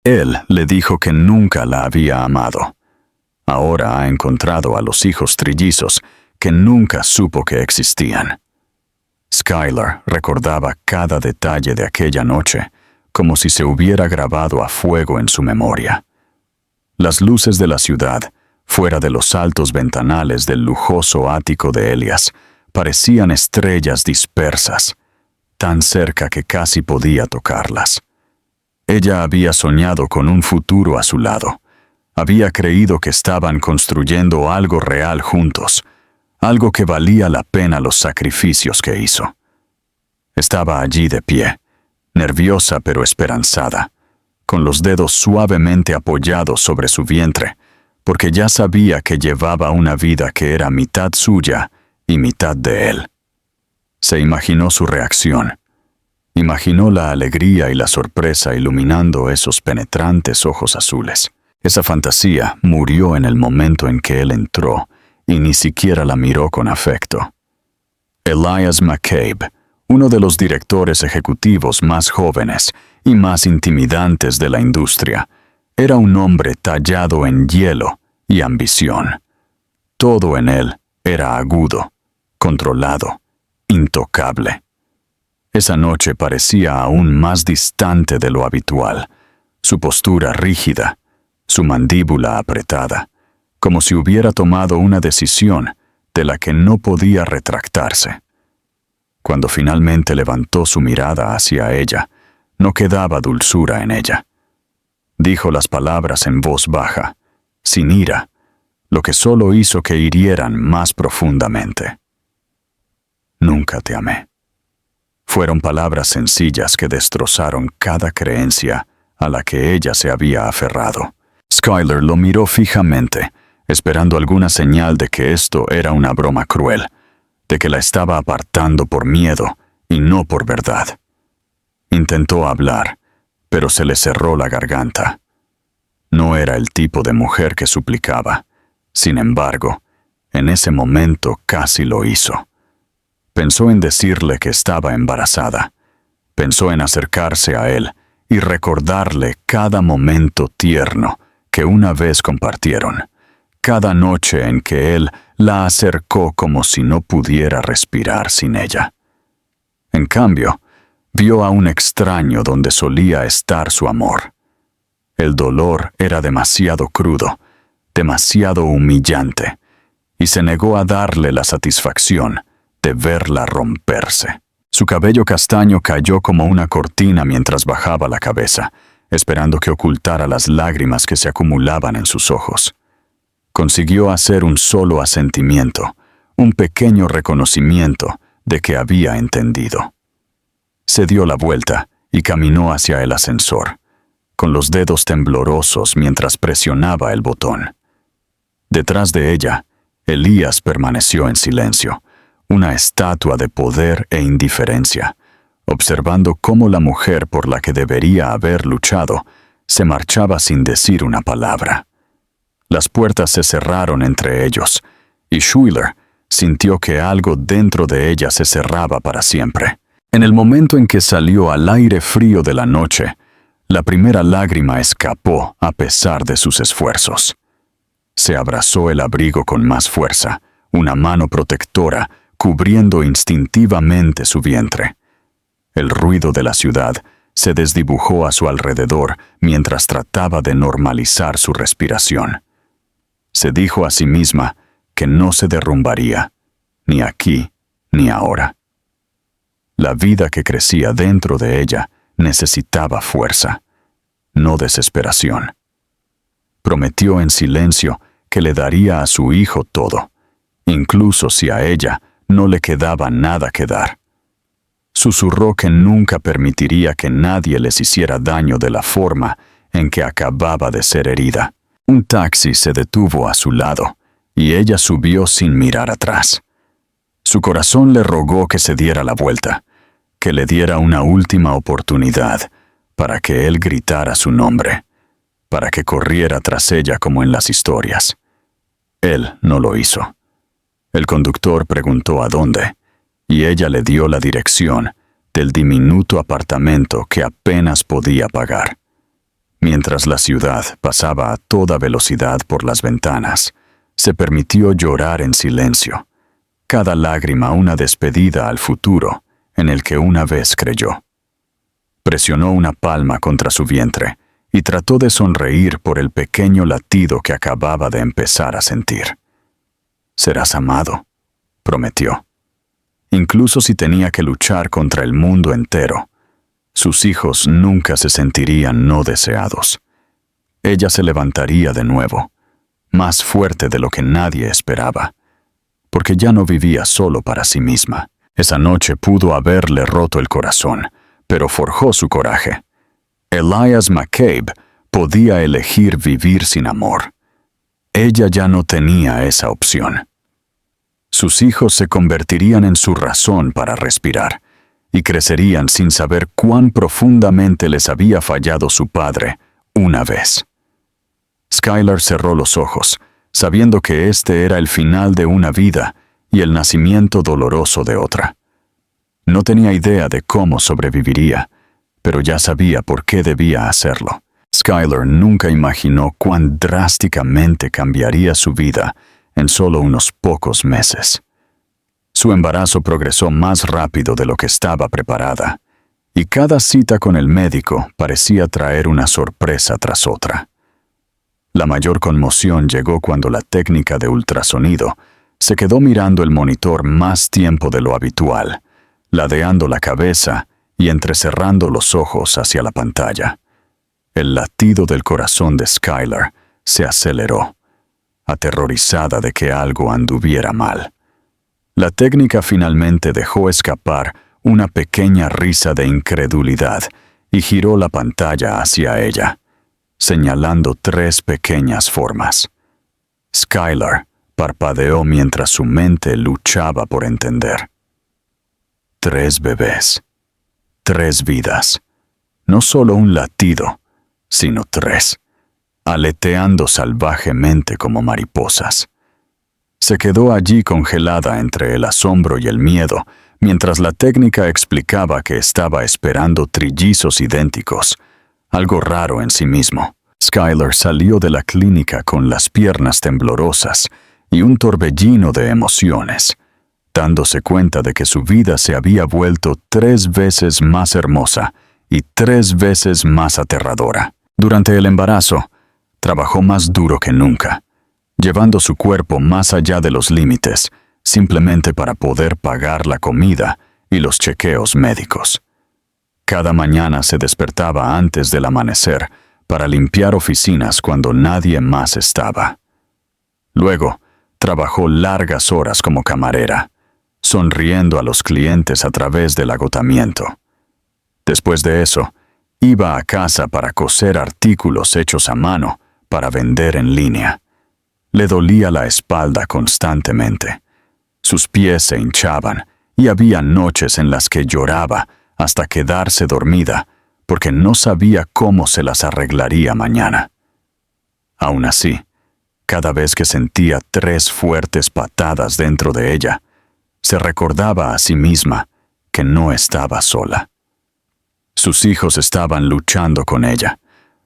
Él le dijo que nunca la había amado. Ahora ha encontrado a los hijos trillizos que nunca supo que existían. Skylar recordaba cada detalle de aquella noche como si se hubiera grabado a fuego en su memoria. Las luces de la ciudad, fuera de los altos ventanales del lujoso ático de Elias, parecían estrellas dispersas, tan cerca que casi podía tocarlas. Ella había soñado con un futuro a su lado. Había creído que estaban construyendo algo real juntos, algo que valía la pena los sacrificios que hizo. Estaba allí de pie, nerviosa pero esperanzada, con los dedos suavemente apoyados sobre su vientre, porque ya sabía que llevaba una vida que era mitad suya y mitad de él. Se imaginó su reacción. Imaginó la alegría y la sorpresa iluminando esos penetrantes ojos azules. Esa fantasía murió en el momento en que él entró y ni siquiera la miró con afecto. Elias McCabe, uno de los directores ejecutivos más jóvenes y más intimidantes de la industria, era un hombre tallado en hielo y ambición. Todo en él era agudo, controlado, intocable. Esa noche parecía aún más distante de lo habitual, su postura rígida, su mandíbula apretada, como si hubiera tomado una decisión de la que no podía retractarse. Cuando finalmente levantó su mirada hacia ella, no quedaba dulzura en ella. Dijo las palabras en voz baja, sin ira, lo que solo hizo que hirieran más profundamente. Nunca te amé. Fueron palabras sencillas que destrozaron cada creencia a la que ella se había aferrado. Skylar lo miró fijamente, esperando alguna señal de que esto era una broma cruel, de que la estaba apartando por miedo y no por verdad. Intentó hablar, pero se le cerró la garganta. No era el tipo de mujer que suplicaba. Sin embargo, en ese momento casi lo hizo. Pensó en decirle que estaba embarazada. Pensó en acercarse a él y recordarle cada momento tierno que una vez compartieron, cada noche en que él la acercó como si no pudiera respirar sin ella. En cambio, vio a un extraño donde solía estar su amor. El dolor era demasiado crudo, demasiado humillante, y se negó a darle la satisfacción de verla romperse. Su cabello castaño cayó como una cortina mientras bajaba la cabeza, esperando que ocultara las lágrimas que se acumulaban en sus ojos. Consiguió hacer un solo asentimiento, un pequeño reconocimiento de que había entendido. Se dio la vuelta y caminó hacia el ascensor, con los dedos temblorosos mientras presionaba el botón. Detrás de ella, Elías permaneció en silencio, una estatua de poder e indiferencia, observando cómo la mujer por la que debería haber luchado se marchaba sin decir una palabra. Las puertas se cerraron entre ellos, y Schuyler sintió que algo dentro de ella se cerraba para siempre. En el momento en que salió al aire frío de la noche, la primera lágrima escapó a pesar de sus esfuerzos. Se abrazó el abrigo con más fuerza, una mano protectora cubriendo instintivamente su vientre. El ruido de la ciudad se desdibujó a su alrededor mientras trataba de normalizar su respiración. Se dijo a sí misma que no se derrumbaría, ni aquí ni ahora. La vida que crecía dentro de ella necesitaba fuerza, no desesperación. Prometió en silencio que le daría a su hijo todo, incluso si a ella no le quedaba nada que dar. Susurró que nunca permitiría que nadie les hiciera daño de la forma en que acababa de ser herida. Un taxi se detuvo a su lado y ella subió sin mirar atrás. Su corazón le rogó que se diera la vuelta, que le diera una última oportunidad para que él gritara su nombre, para que corriera tras ella como en las historias. Él no lo hizo. El conductor preguntó a dónde, y ella le dio la dirección del diminuto apartamento que apenas podía pagar. Mientras la ciudad pasaba a toda velocidad por las ventanas, se permitió llorar en silencio, cada lágrima una despedida al futuro en el que una vez creyó. Presionó una palma contra su vientre y trató de sonreír por el pequeño latido que acababa de empezar a sentir. «Serás amado», prometió. Incluso si tenía que luchar contra el mundo entero, sus hijos nunca se sentirían no deseados. Ella se levantaría de nuevo, más fuerte de lo que nadie esperaba, porque ya no vivía solo para sí misma. Esa noche pudo haberle roto el corazón, pero forjó su coraje. Elias McCabe podía elegir vivir sin amor. Ella ya no tenía esa opción. Sus hijos se convertirían en su razón para respirar, y crecerían sin saber cuán profundamente les había fallado su padre una vez. Skylar cerró los ojos, sabiendo que este era el final de una vida y el nacimiento doloroso de otra. No tenía idea de cómo sobreviviría, pero ya sabía por qué debía hacerlo. Skylar nunca imaginó cuán drásticamente cambiaría su vida en solo unos pocos meses. Su embarazo progresó más rápido de lo que estaba preparada, y cada cita con el médico parecía traer una sorpresa tras otra. La mayor conmoción llegó cuando la técnica de ultrasonido se quedó mirando el monitor más tiempo de lo habitual, ladeando la cabeza y entrecerrando los ojos hacia la pantalla. El latido del corazón de Skylar se aceleró, aterrorizada de que algo anduviera mal. La técnica finalmente dejó escapar una pequeña risa de incredulidad y giró la pantalla hacia ella, señalando 3 pequeñas formas. Skylar parpadeó mientras su mente luchaba por entender. 3 bebés, 3 vidas, no solo un latido, sino 3, aleteando salvajemente como mariposas. Se quedó allí congelada entre el asombro y el miedo, mientras la técnica explicaba que estaba esperando trillizos idénticos, algo raro en sí mismo. Skylar salió de la clínica con las piernas temblorosas y un torbellino de emociones, dándose cuenta de que su vida se había vuelto 3 veces más hermosa y 3 veces más aterradora. Durante el embarazo, trabajó más duro que nunca, llevando su cuerpo más allá de los límites, simplemente para poder pagar la comida y los chequeos médicos. Cada mañana se despertaba antes del amanecer para limpiar oficinas cuando nadie más estaba. Luego, trabajó largas horas como camarera, sonriendo a los clientes a través del agotamiento. Después de eso, iba a casa para coser artículos hechos a mano para vender en línea. Le dolía la espalda constantemente. Sus pies se hinchaban y había noches en las que lloraba hasta quedarse dormida porque no sabía cómo se las arreglaría mañana. Aún así, cada vez que sentía 3 fuertes patadas dentro de ella, se recordaba a sí misma que no estaba sola. Sus hijos estaban luchando con ella,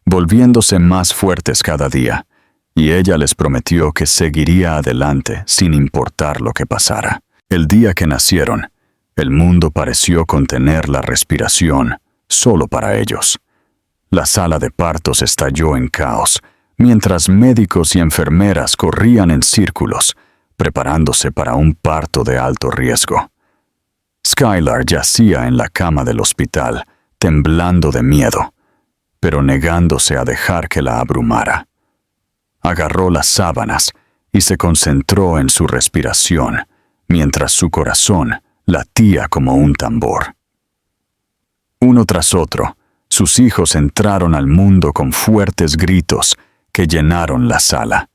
volviéndose más fuertes cada día, y ella les prometió que seguiría adelante sin importar lo que pasara. El día que nacieron, el mundo pareció contener la respiración solo para ellos. La sala de partos estalló en caos, mientras médicos y enfermeras corrían en círculos, preparándose para un parto de alto riesgo. Skylar yacía en la cama del hospital, temblando de miedo, pero negándose a dejar que la abrumara. Agarró las sábanas y se concentró en su respiración, mientras su corazón latía como un tambor. Uno tras otro, sus hijos entraron al mundo con fuertes gritos que llenaron la sala,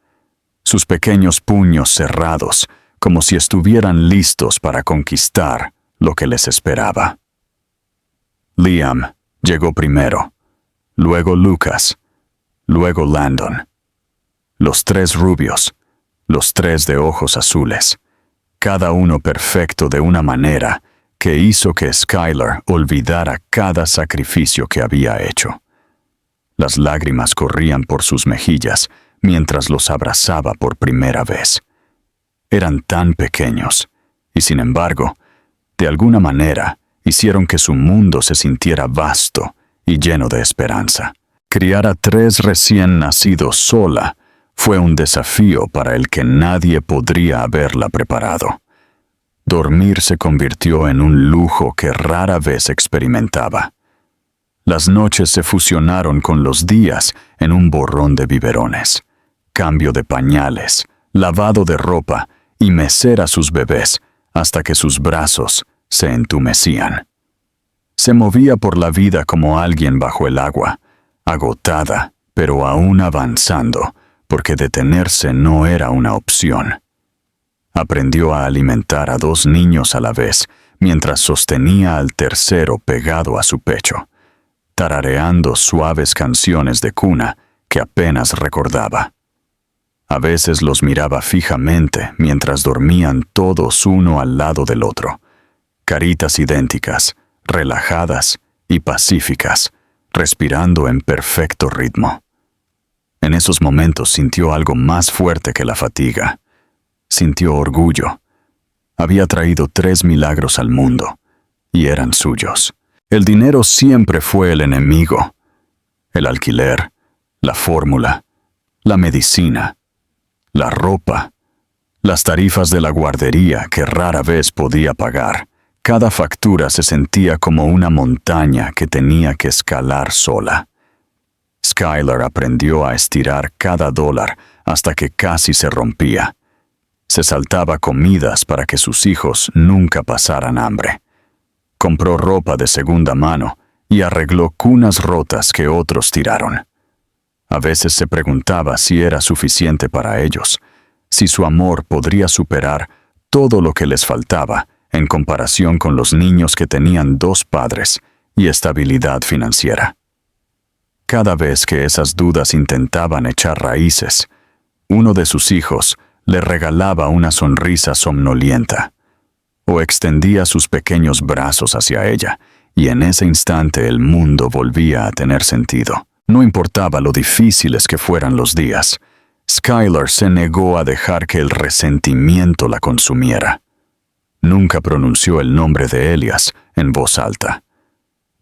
sus pequeños puños cerrados, como si estuvieran listos para conquistar lo que les esperaba. Liam llegó primero, luego Lucas, luego Landon. Los 3 rubios, los 3 de ojos azules, cada uno perfecto de una manera que hizo que Skylar olvidara cada sacrificio que había hecho. Las lágrimas corrían por sus mejillas mientras los abrazaba por primera vez. Eran tan pequeños, y sin embargo, de alguna manera, hicieron que su mundo se sintiera vasto y lleno de esperanza. Criar a 3 recién nacidos sola fue un desafío para el que nadie podría haberla preparado. Dormir se convirtió en un lujo que rara vez experimentaba. Las noches se fusionaron con los días en un borrón de biberones, cambio de pañales, lavado de ropa y mecer a sus bebés hasta que sus brazos se entumecían. Se movía por la vida como alguien bajo el agua, agotada, pero aún avanzando, porque detenerse no era una opción. Aprendió a alimentar a 2 niños a la vez, mientras sostenía al tercero pegado a su pecho, tarareando suaves canciones de cuna que apenas recordaba. A veces los miraba fijamente mientras dormían todos uno al lado del otro, caritas idénticas, relajadas y pacíficas, respirando en perfecto ritmo. En esos momentos sintió algo más fuerte que la fatiga. Sintió orgullo. Había traído 3 milagros al mundo, y eran suyos. El dinero siempre fue el enemigo. El alquiler, la fórmula, la medicina, la ropa, las tarifas de la guardería que rara vez podía pagar. Cada factura se sentía como una montaña que tenía que escalar sola. Skylar aprendió a estirar cada dólar hasta que casi se rompía. Se saltaba comidas para que sus hijos nunca pasaran hambre. Compró ropa de segunda mano y arregló cunas rotas que otros tiraron. A veces se preguntaba si era suficiente para ellos, si su amor podría superar todo lo que les faltaba en comparación con los niños que tenían 2 padres y estabilidad financiera. Cada vez que esas dudas intentaban echar raíces, uno de sus hijos le regalaba una sonrisa somnolienta, o extendía sus pequeños brazos hacia ella, y en ese instante el mundo volvía a tener sentido. No importaba lo difíciles que fueran los días, Skylar se negó a dejar que el resentimiento la consumiera. Nunca pronunció el nombre de Elias en voz alta.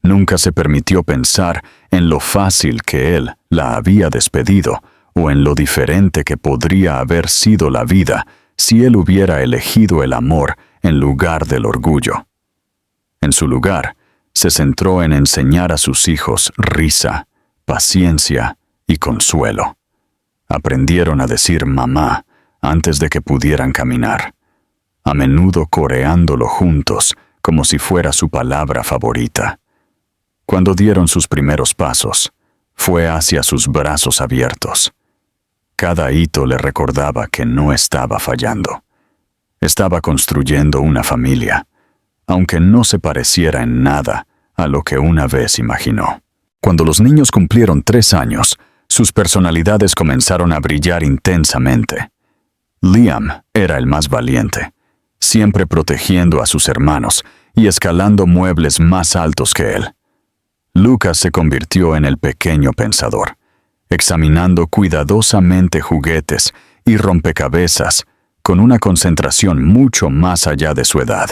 Nunca se permitió pensar en lo fácil que él la había despedido o en lo diferente que podría haber sido la vida si él hubiera elegido el amor en lugar del orgullo. En su lugar, se centró en enseñar a sus hijos risa, paciencia y consuelo. Aprendieron a decir mamá antes de que pudieran caminar, a menudo coreándolo juntos como si fuera su palabra favorita. Cuando dieron sus primeros pasos, fue hacia sus brazos abiertos. Cada hito le recordaba que no estaba fallando. Estaba construyendo una familia, aunque no se pareciera en nada a lo que una vez imaginó. Cuando los niños cumplieron 3 años, sus personalidades comenzaron a brillar intensamente. Liam era el más valiente, siempre protegiendo a sus hermanos y escalando muebles más altos que él. Lucas se convirtió en el pequeño pensador, examinando cuidadosamente juguetes y rompecabezas con una concentración mucho más allá de su edad.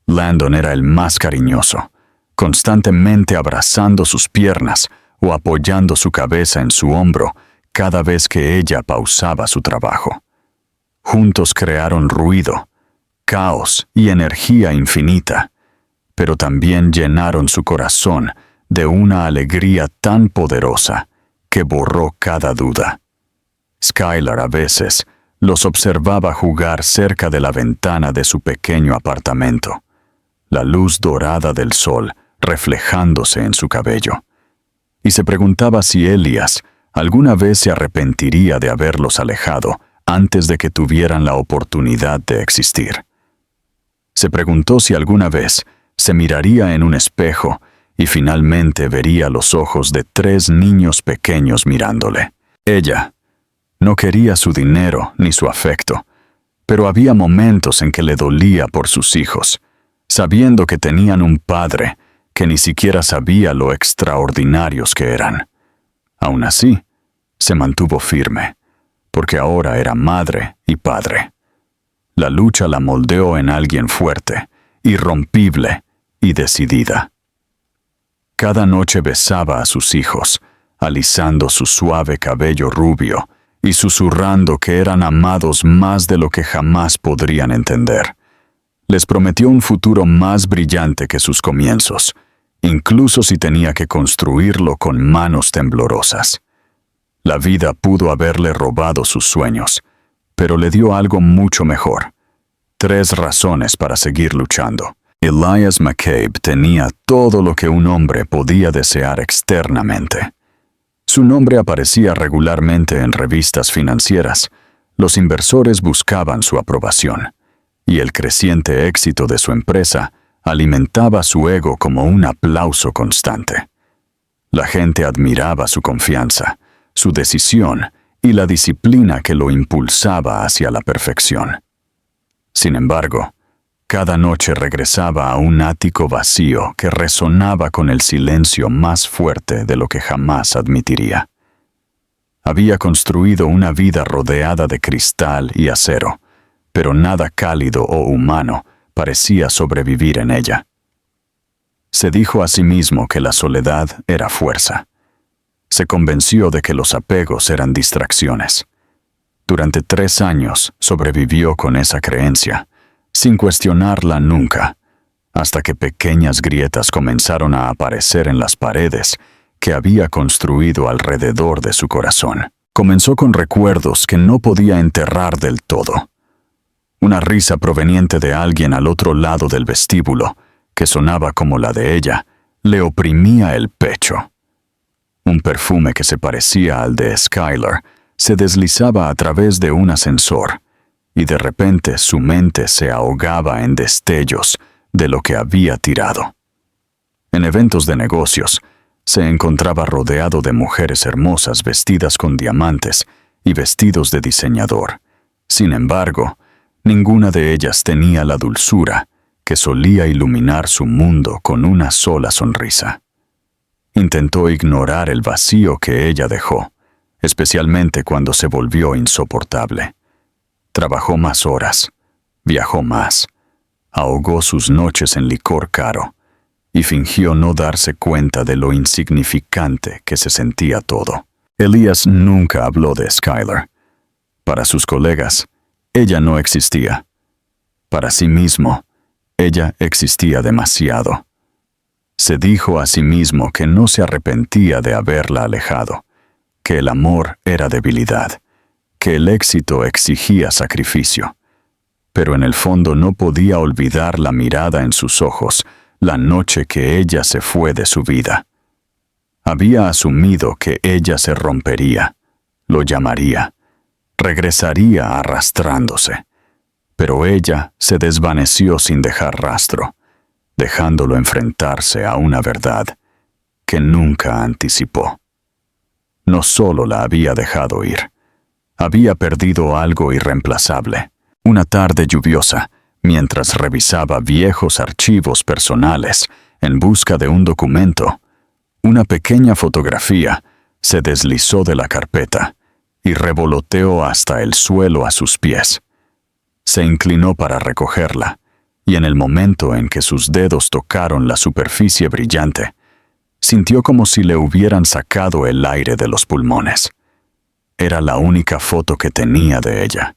Landon era el más cariñoso, constantemente abrazando sus piernas o apoyando su cabeza en su hombro cada vez que ella pausaba su trabajo. Juntos crearon ruido, caos y energía infinita, pero también llenaron su corazón de una alegría tan poderosa que borró cada duda. Skylar a veces los observaba jugar cerca de la ventana de su pequeño apartamento, la luz dorada del sol reflejándose en su cabello, y se preguntaba si Elias alguna vez se arrepentiría de haberlos alejado antes de que tuvieran la oportunidad de existir. Se preguntó si alguna vez se miraría en un espejo y finalmente vería los ojos de 3 niños pequeños mirándole. Ella no quería su dinero ni su afecto, pero había momentos en que le dolía por sus hijos, sabiendo que tenían un padre que ni siquiera sabía lo extraordinarios que eran. Aún así, se mantuvo firme, porque ahora era madre y padre. La lucha la moldeó en alguien fuerte, irrompible y decidida. Cada noche besaba a sus hijos, alisando su suave cabello rubio y susurrando que eran amados más de lo que jamás podrían entender. Les prometió un futuro más brillante que sus comienzos, incluso si tenía que construirlo con manos temblorosas. La vida pudo haberle robado sus sueños, pero le dio algo mucho mejor. 3 razones para seguir luchando. Elias McCabe tenía todo lo que un hombre podía desear externamente. Su nombre aparecía regularmente en revistas financieras. Los inversores buscaban su aprobación, y el creciente éxito de su empresa alimentaba su ego como un aplauso constante. La gente admiraba su confianza, su decisión y la disciplina que lo impulsaba hacia la perfección. Sin embargo, cada noche regresaba a un ático vacío que resonaba con el silencio más fuerte de lo que jamás admitiría. Había construido una vida rodeada de cristal y acero, pero nada cálido o humano parecía sobrevivir en ella. Se dijo a sí mismo que la soledad era fuerza. Se convenció de que los apegos eran distracciones. Durante 3 años sobrevivió con esa creencia, sin cuestionarla nunca, hasta que pequeñas grietas comenzaron a aparecer en las paredes que había construido alrededor de su corazón. Comenzó con recuerdos que no podía enterrar del todo. Una risa proveniente de alguien al otro lado del vestíbulo, que sonaba como la de ella, le oprimía el pecho. Un perfume que se parecía al de Skylar se deslizaba a través de un ascensor, y de repente su mente se ahogaba en destellos de lo que había tirado. En eventos de negocios, se encontraba rodeado de mujeres hermosas vestidas con diamantes y vestidos de diseñador. Sin embargo, ninguna de ellas tenía la dulzura que solía iluminar su mundo con una sola sonrisa. Intentó ignorar el vacío que ella dejó, especialmente cuando se volvió insoportable. Trabajó más horas, viajó más, ahogó sus noches en licor caro y fingió no darse cuenta de lo insignificante que se sentía todo. Elias nunca habló de Skylar. Para sus colegas, ella no existía. Para sí mismo, ella existía demasiado. Se dijo a sí mismo que no se arrepentía de haberla alejado, que el amor era debilidad, que el éxito exigía sacrificio. Pero en el fondo no podía olvidar la mirada en sus ojos la noche que ella se fue de su vida. Había asumido que ella se rompería, lo llamaría, regresaría arrastrándose, pero ella se desvaneció sin dejar rastro, dejándolo enfrentarse a una verdad que nunca anticipó. No solo la había dejado ir, había perdido algo irreemplazable. Una tarde lluviosa, mientras revisaba viejos archivos personales en busca de un documento, una pequeña fotografía se deslizó de la carpeta y revoloteó hasta el suelo a sus pies. Se inclinó para recogerla, y en el momento en que sus dedos tocaron la superficie brillante, sintió como si le hubieran sacado el aire de los pulmones. Era la única foto que tenía de ella.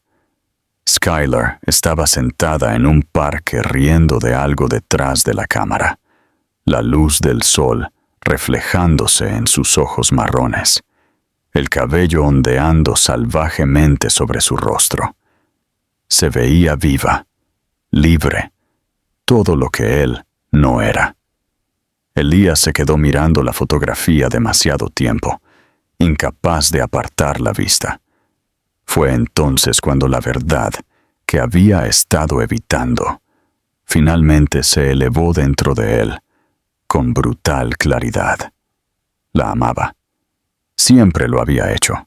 Skylar estaba sentada en un parque riendo de algo detrás de la cámara, la luz del sol reflejándose en sus ojos marrones, el cabello ondeando salvajemente sobre su rostro. Se veía viva, libre, todo lo que él no era. Elías se quedó mirando la fotografía demasiado tiempo, incapaz de apartar la vista. Fue entonces cuando la verdad que había estado evitando finalmente se elevó dentro de él con brutal claridad. La amaba. Siempre lo había hecho.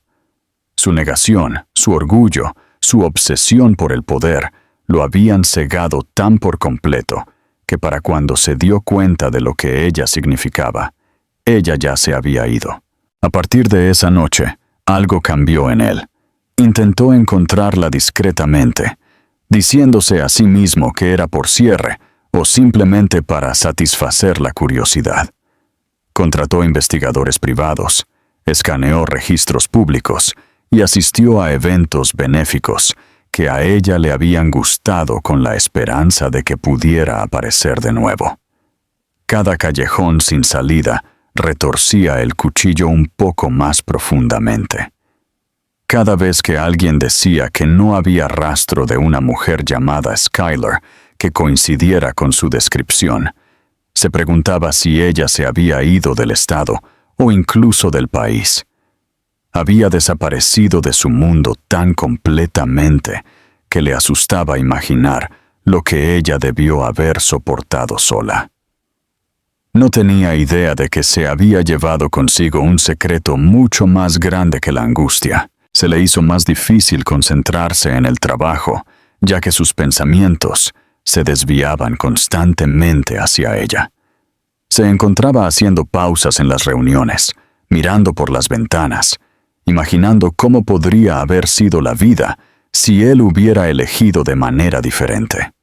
Su negación, su orgullo, su obsesión por el poder lo habían cegado tan por completo que para cuando se dio cuenta de lo que ella significaba, ella ya se había ido. A partir de esa noche, algo cambió en él. Intentó encontrarla discretamente, diciéndose a sí mismo que era por cierre o simplemente para satisfacer la curiosidad. Contrató investigadores privados, escaneó registros públicos y asistió a eventos benéficos que a ella le habían gustado con la esperanza de que pudiera aparecer de nuevo. Cada callejón sin salida retorcía el cuchillo un poco más profundamente. Cada vez que alguien decía que no había rastro de una mujer llamada Skylar que coincidiera con su descripción, se preguntaba si ella se había ido del estado o incluso del país. Había desaparecido de su mundo tan completamente que le asustaba imaginar lo que ella debió haber soportado sola. No tenía idea de que se había llevado consigo un secreto mucho más grande que la angustia. Se le hizo más difícil concentrarse en el trabajo, ya que sus pensamientos se desviaban constantemente hacia ella. Se encontraba haciendo pausas en las reuniones, mirando por las ventanas, imaginando cómo podría haber sido la vida si él hubiera elegido de manera diferente.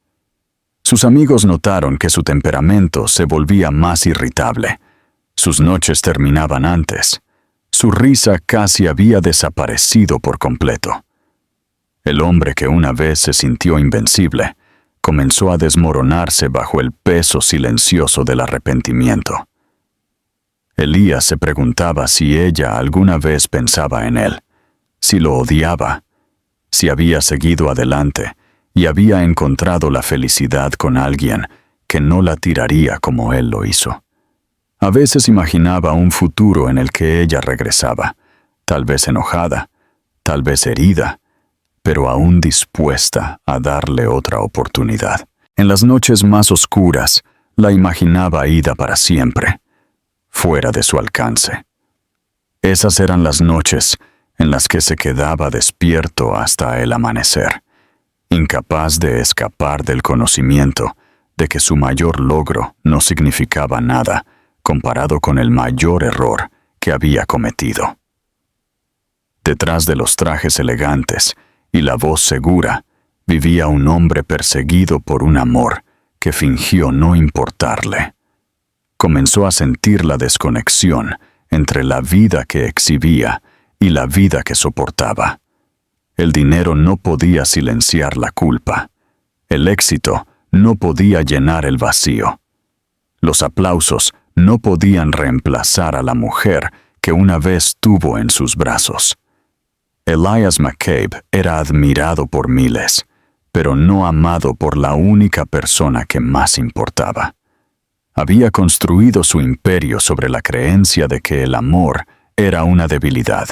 Sus amigos notaron que su temperamento se volvía más irritable. Sus noches terminaban antes. Su risa casi había desaparecido por completo. El hombre que una vez se sintió invencible comenzó a desmoronarse bajo el peso silencioso del arrepentimiento. Elías se preguntaba si ella alguna vez pensaba en él, si lo odiaba, si había seguido adelante y había encontrado la felicidad con alguien que no la tiraría como él lo hizo. A veces imaginaba un futuro en el que ella regresaba, tal vez enojada, tal vez herida, pero aún dispuesta a darle otra oportunidad. En las noches más oscuras, la imaginaba ida para siempre, fuera de su alcance. Esas eran las noches en las que se quedaba despierto hasta el amanecer, incapaz de escapar del conocimiento de que su mayor logro no significaba nada comparado con el mayor error que había cometido. Detrás de los trajes elegantes y la voz segura, vivía un hombre perseguido por un amor que fingió no importarle. Comenzó a sentir la desconexión entre la vida que exhibía y la vida que soportaba. El dinero no podía silenciar la culpa. El éxito no podía llenar el vacío. Los aplausos no podían reemplazar a la mujer que una vez tuvo en sus brazos. Elias McCabe era admirado por miles, pero no amado por la única persona que más importaba. Había construido su imperio sobre la creencia de que el amor era una debilidad,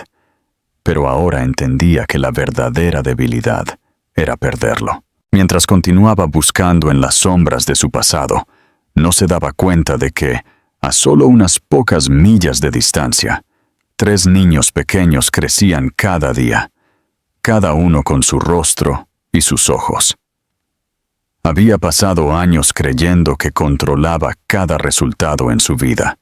pero ahora entendía que la verdadera debilidad era perderlo. Mientras continuaba buscando en las sombras de su pasado, no se daba cuenta de que, a solo unas pocas millas de distancia, 3 niños pequeños crecían cada día, cada uno con su rostro y sus ojos. Había pasado años creyendo que controlaba cada resultado en su vida.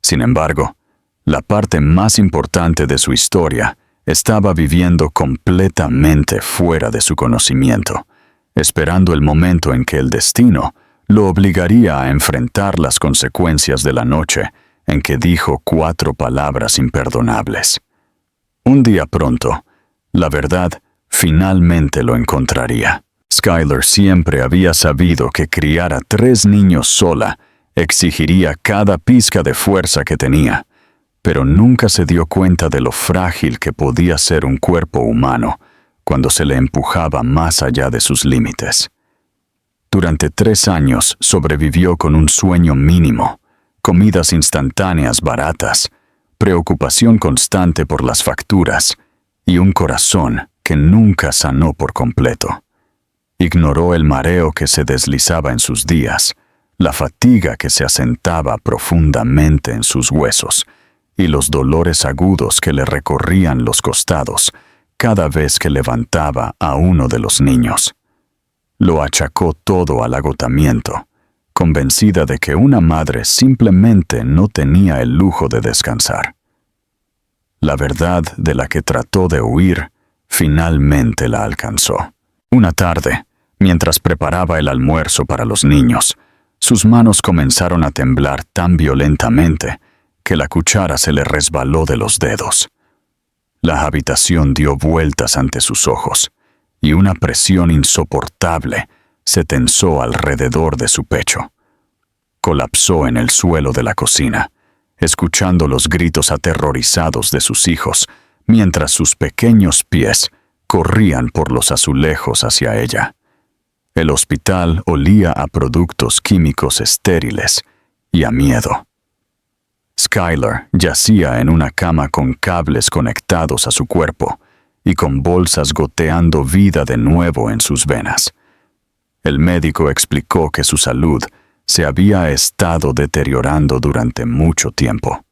Sin embargo, la parte más importante de su historia estaba viviendo completamente fuera de su conocimiento, esperando el momento en que el destino lo obligaría a enfrentar las consecuencias de la noche en que dijo 4 palabras imperdonables. Un día pronto, la verdad finalmente lo encontraría. Skylar siempre había sabido que criar a 3 niños sola exigiría cada pizca de fuerza que tenía, pero nunca se dio cuenta de lo frágil que podía ser un cuerpo humano cuando se le empujaba más allá de sus límites. Durante 3 años sobrevivió con un sueño mínimo, comidas instantáneas baratas, preocupación constante por las facturas y un corazón que nunca sanó por completo. Ignoró el mareo que se deslizaba en sus días, la fatiga que se asentaba profundamente en sus huesos y los dolores agudos que le recorrían los costados cada vez que levantaba a uno de los niños. Lo achacó todo al agotamiento, convencida de que una madre simplemente no tenía el lujo de descansar. La verdad de la que trató de huir finalmente la alcanzó. Una tarde, mientras preparaba el almuerzo para los niños, sus manos comenzaron a temblar tan violentamente que la cuchara se le resbaló de los dedos. La habitación dio vueltas ante sus ojos y una presión insoportable se tensó alrededor de su pecho. Colapsó en el suelo de la cocina, escuchando los gritos aterrorizados de sus hijos, mientras sus pequeños pies corrían por los azulejos hacia ella. El hospital olía a productos químicos estériles y a miedo. Skylar yacía en una cama con cables conectados a su cuerpo y con bolsas goteando vida de nuevo en sus venas. El médico explicó que su salud se había estado deteriorando durante mucho tiempo.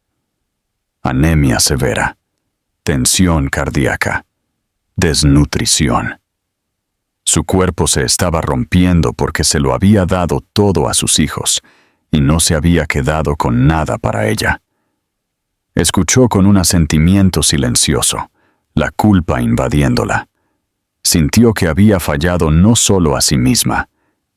Anemia severa, tensión cardíaca, desnutrición. Su cuerpo se estaba rompiendo porque se lo había dado todo a sus hijos y no se había quedado con nada para ella. Escuchó con un asentimiento silencioso, la culpa invadiéndola. Sintió que había fallado no solo a sí misma,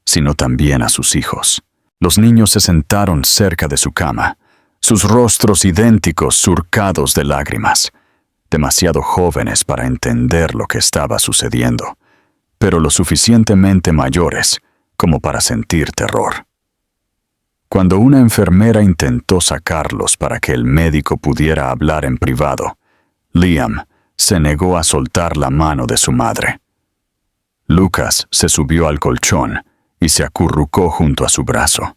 sino también a sus hijos. Los niños se sentaron cerca de su cama, sus rostros idénticos surcados de lágrimas, demasiado jóvenes para entender lo que estaba sucediendo, pero lo suficientemente mayores como para sentir terror. Cuando una enfermera intentó sacarlos para que el médico pudiera hablar en privado, Liam se negó a soltar la mano de su madre. Lucas se subió al colchón y se acurrucó junto a su brazo,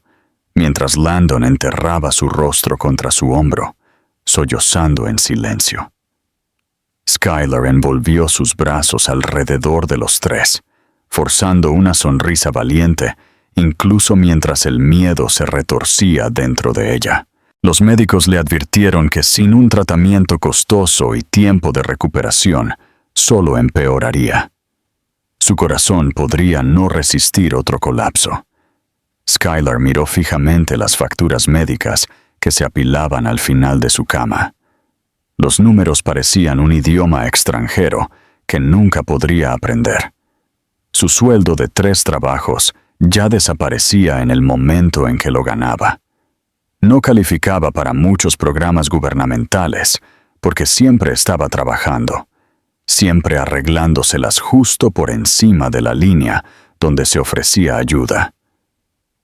mientras Landon enterraba su rostro contra su hombro, sollozando en silencio. Skylar envolvió sus brazos alrededor de los tres, forzando una sonrisa valiente, incluso mientras el miedo se retorcía dentro de ella. Los médicos le advirtieron que sin un tratamiento costoso y tiempo de recuperación, solo empeoraría. Su corazón podría no resistir otro colapso. Skylar miró fijamente las facturas médicas que se apilaban al final de su cama. Los números parecían un idioma extranjero que nunca podría aprender. Su sueldo de 3 trabajos ya desaparecía en el momento en que lo ganaba. No calificaba para muchos programas gubernamentales porque siempre estaba trabajando, siempre arreglándoselas justo por encima de la línea donde se ofrecía ayuda.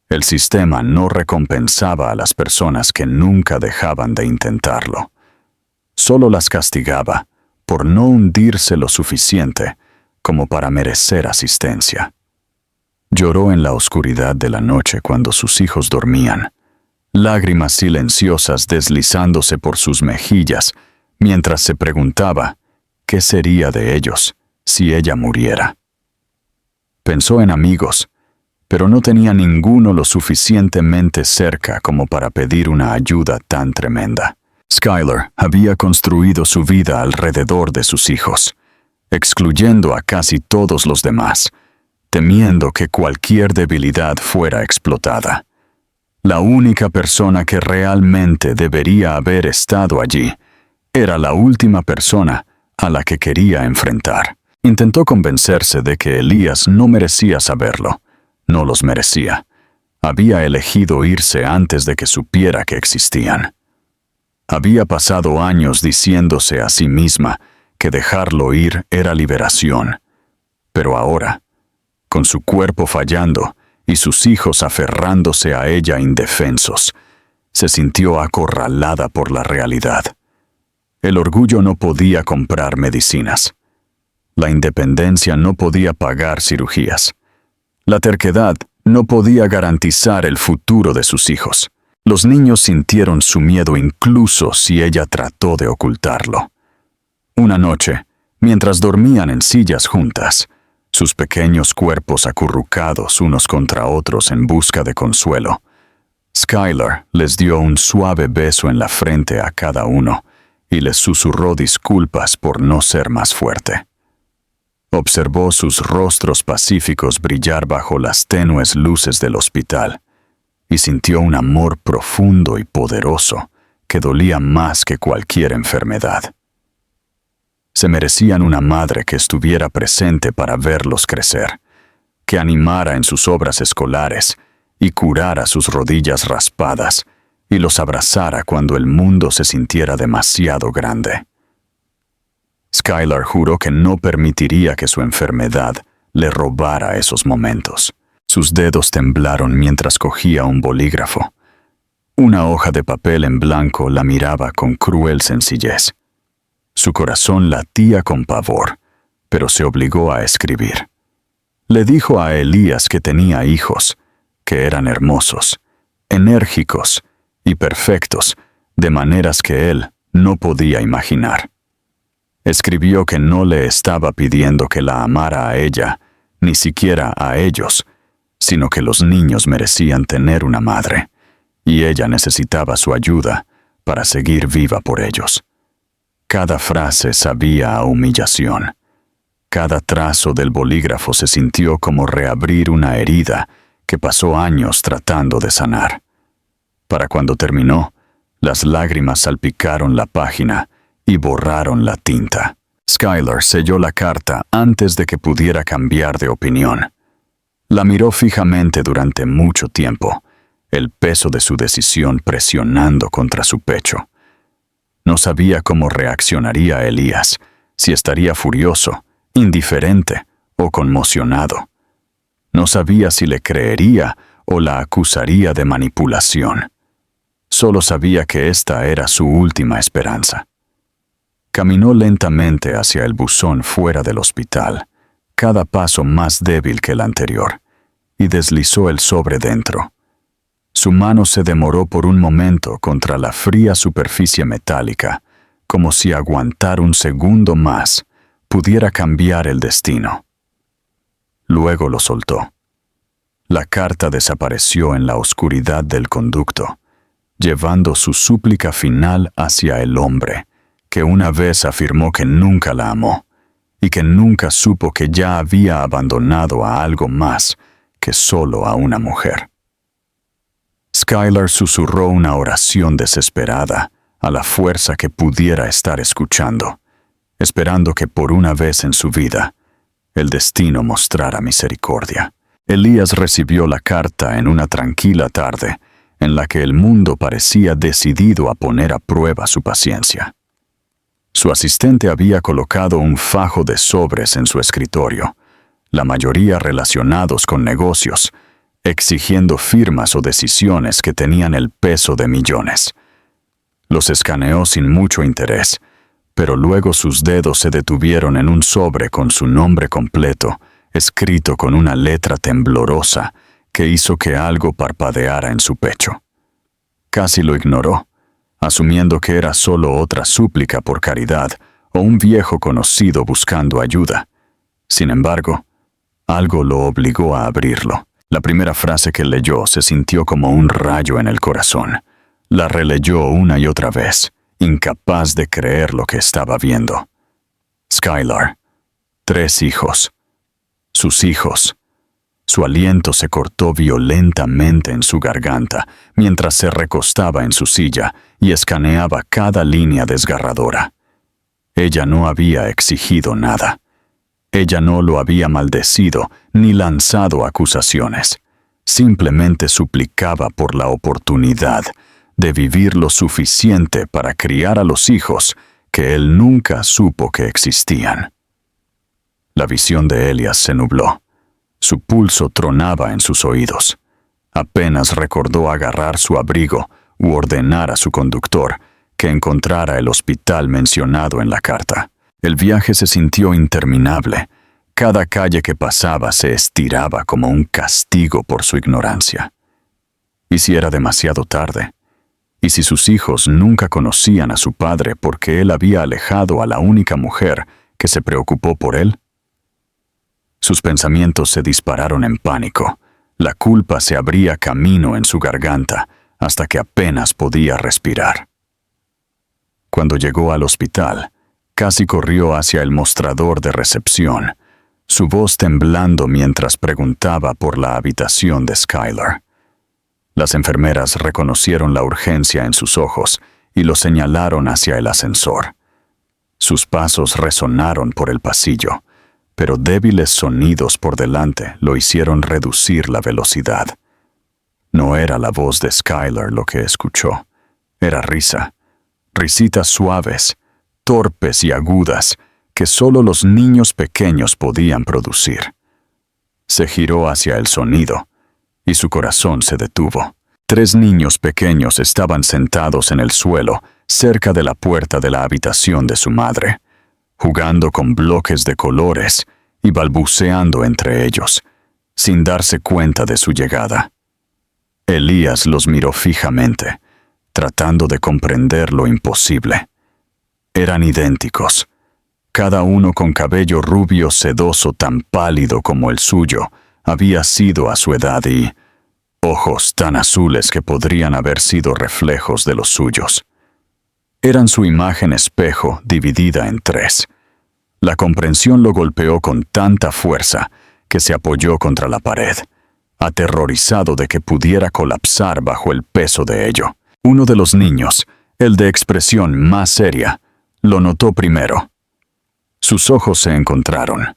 El sistema no recompensaba a las personas que nunca dejaban de intentarlo. Solo las castigaba por no hundirse lo suficiente como para merecer asistencia. Lloró en la oscuridad de la noche cuando sus hijos dormían, lágrimas silenciosas deslizándose por sus mejillas mientras se preguntaba qué sería de ellos si ella muriera. Pensó en amigos, pero no tenía ninguno lo suficientemente cerca como para pedir una ayuda tan tremenda. Skylar había construido su vida alrededor de sus hijos, excluyendo a casi todos los demás, temiendo que cualquier debilidad fuera explotada. La única persona que realmente debería haber estado allí era la última persona a la que quería enfrentar. Intentó convencerse de que Elías no merecía saberlo. No los merecía. Había elegido irse antes de que supiera que existían. Había pasado años diciéndose a sí misma que dejarlo ir era liberación. Pero ahora, con su cuerpo fallando y sus hijos aferrándose a ella indefensos, se sintió acorralada por la realidad. El orgullo no podía comprar medicinas. La independencia no podía pagar cirugías. La terquedad no podía garantizar el futuro de sus hijos. Los niños sintieron su miedo incluso si ella trató de ocultarlo. Una noche, mientras dormían en sillas juntas, sus pequeños cuerpos acurrucados unos contra otros en busca de consuelo, Skylar les dio un suave beso en la frente a cada uno y les susurró disculpas por no ser más fuerte. Observó sus rostros pacíficos brillar bajo las tenues luces del hospital y sintió un amor profundo y poderoso que dolía más que cualquier enfermedad. Se merecían una madre que estuviera presente para verlos crecer, que animara en sus obras escolares y curara sus rodillas raspadas y los abrazara cuando el mundo se sintiera demasiado grande. Skylar juró que no permitiría que su enfermedad le robara esos momentos. Sus dedos temblaron mientras cogía un bolígrafo. Una hoja de papel en blanco la miraba con cruel sencillez. Su corazón latía con pavor, pero se obligó a escribir. Le dijo a Elías que tenía hijos, que eran hermosos, enérgicos y perfectos, de maneras que él no podía imaginar. Escribió que no le estaba pidiendo que la amara a ella, ni siquiera a ellos, sino que los niños merecían tener una madre, y ella necesitaba su ayuda para seguir viva por ellos. Cada frase sabía a humillación. Cada trazo del bolígrafo se sintió como reabrir una herida que pasó años tratando de sanar. Para cuando terminó, las lágrimas salpicaron la página y borraron la tinta. Skylar selló la carta antes de que pudiera cambiar de opinión. La miró fijamente durante mucho tiempo, el peso de su decisión presionando contra su pecho. No sabía cómo reaccionaría Elías, si estaría furioso, indiferente o conmocionado. No sabía si le creería o la acusaría de manipulación. Solo sabía que esta era su última esperanza. Caminó lentamente hacia el buzón fuera del hospital, cada paso más débil que el anterior, y deslizó el sobre dentro. Su mano se demoró por un momento contra la fría superficie metálica, como si aguantar un segundo más pudiera cambiar el destino. Luego lo soltó. La carta desapareció en la oscuridad del conducto, llevando su súplica final hacia el hombre, que una vez afirmó que nunca la amó, y que nunca supo que ya había abandonado a algo más que solo a una mujer. Skylar susurró una oración desesperada a la fuerza que pudiera estar escuchando, esperando que por una vez en su vida el destino mostrara misericordia. Elías recibió la carta en una tranquila tarde en la que el mundo parecía decidido a poner a prueba su paciencia. Su asistente había colocado un fajo de sobres en su escritorio, la mayoría relacionados con negocios, exigiendo firmas o decisiones que tenían el peso de millones. Los escaneó sin mucho interés, pero luego sus dedos se detuvieron en un sobre con su nombre completo, escrito con una letra temblorosa que hizo que algo parpadeara en su pecho. Casi lo ignoró, asumiendo que era solo otra súplica por caridad o un viejo conocido buscando ayuda. Sin embargo, algo lo obligó a abrirlo. La primera frase que leyó se sintió como un rayo en el corazón. La releyó una y otra vez, incapaz de creer lo que estaba viendo. Skylar, 3 hijos. Sus hijos. Su aliento se cortó violentamente en su garganta mientras se recostaba en su silla y escaneaba cada línea desgarradora. Ella no había exigido nada. Ella no lo había maldecido ni lanzado acusaciones. Simplemente suplicaba por la oportunidad de vivir lo suficiente para criar a los hijos que él nunca supo que existían. La visión de Elías se nubló. Su pulso tronaba en sus oídos. Apenas recordó agarrar su abrigo u ordenar a su conductor que encontrara el hospital mencionado en la carta. El viaje se sintió interminable. Cada calle que pasaba se estiraba como un castigo por su ignorancia. ¿Y si era demasiado tarde? ¿Y si sus hijos nunca conocían a su padre porque él había alejado a la única mujer que se preocupó por él? Sus pensamientos se dispararon en pánico. La culpa se abría camino en su garganta hasta que apenas podía respirar. Cuando llegó al hospital, casi corrió hacia el mostrador de recepción, su voz temblando mientras preguntaba por la habitación de Skylar. Las enfermeras reconocieron la urgencia en sus ojos y lo señalaron hacia el ascensor. Sus pasos resonaron por el pasillo, pero débiles sonidos por delante lo hicieron reducir la velocidad. No era la voz de Skylar lo que escuchó, era risa, risitas suaves, torpes y agudas que solo los niños pequeños podían producir. Se giró hacia el sonido y su corazón se detuvo. 3 niños pequeños estaban sentados en el suelo cerca de la puerta de la habitación de su madre, jugando con bloques de colores y balbuceando entre ellos, sin darse cuenta de su llegada. Elías los miró fijamente, tratando de comprender lo imposible. Eran idénticos, cada uno con cabello rubio sedoso tan pálido como el suyo había sido a su edad y ojos tan azules que podrían haber sido reflejos de los suyos. Eran su imagen espejo dividida en 3. La comprensión lo golpeó con tanta fuerza que se apoyó contra la pared, aterrorizado de que pudiera colapsar bajo el peso de ello. Uno de los niños, el de expresión más seria, lo notó primero. Sus ojos se encontraron,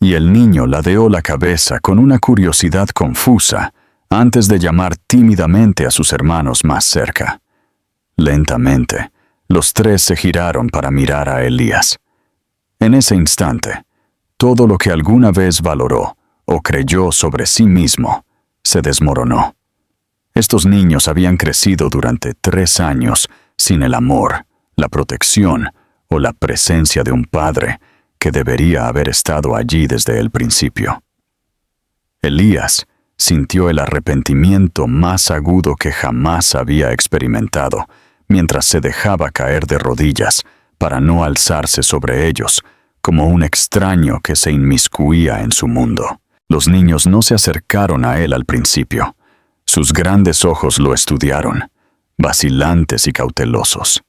y el niño ladeó la cabeza con una curiosidad confusa antes de llamar tímidamente a sus hermanos más cerca. Lentamente, los 3 se giraron para mirar a Elías. En ese instante, todo lo que alguna vez valoró o creyó sobre sí mismo se desmoronó. Estos niños habían crecido durante 3 años sin el amor, la protección o la presencia de un padre que debería haber estado allí desde el principio. Elías sintió el arrepentimiento más agudo que jamás había experimentado mientras se dejaba caer de rodillas para no alzarse sobre ellos como un extraño que se inmiscuía en su mundo. Los niños no se acercaron a él al principio. Sus grandes ojos lo estudiaron, vacilantes y cautelosos.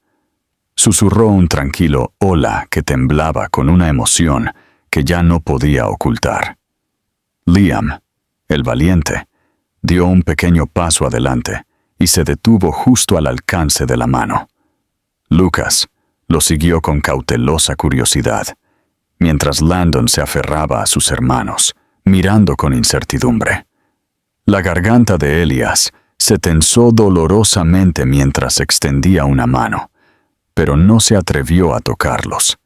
Susurró un tranquilo hola que temblaba con una emoción que ya no podía ocultar. Liam, el valiente, dio un pequeño paso adelante y se detuvo justo al alcance de la mano. Lucas lo siguió con cautelosa curiosidad, mientras Landon se aferraba a sus hermanos, mirando con incertidumbre. La garganta de Elías se tensó dolorosamente mientras extendía una mano, pero no se atrevió a tocarlos.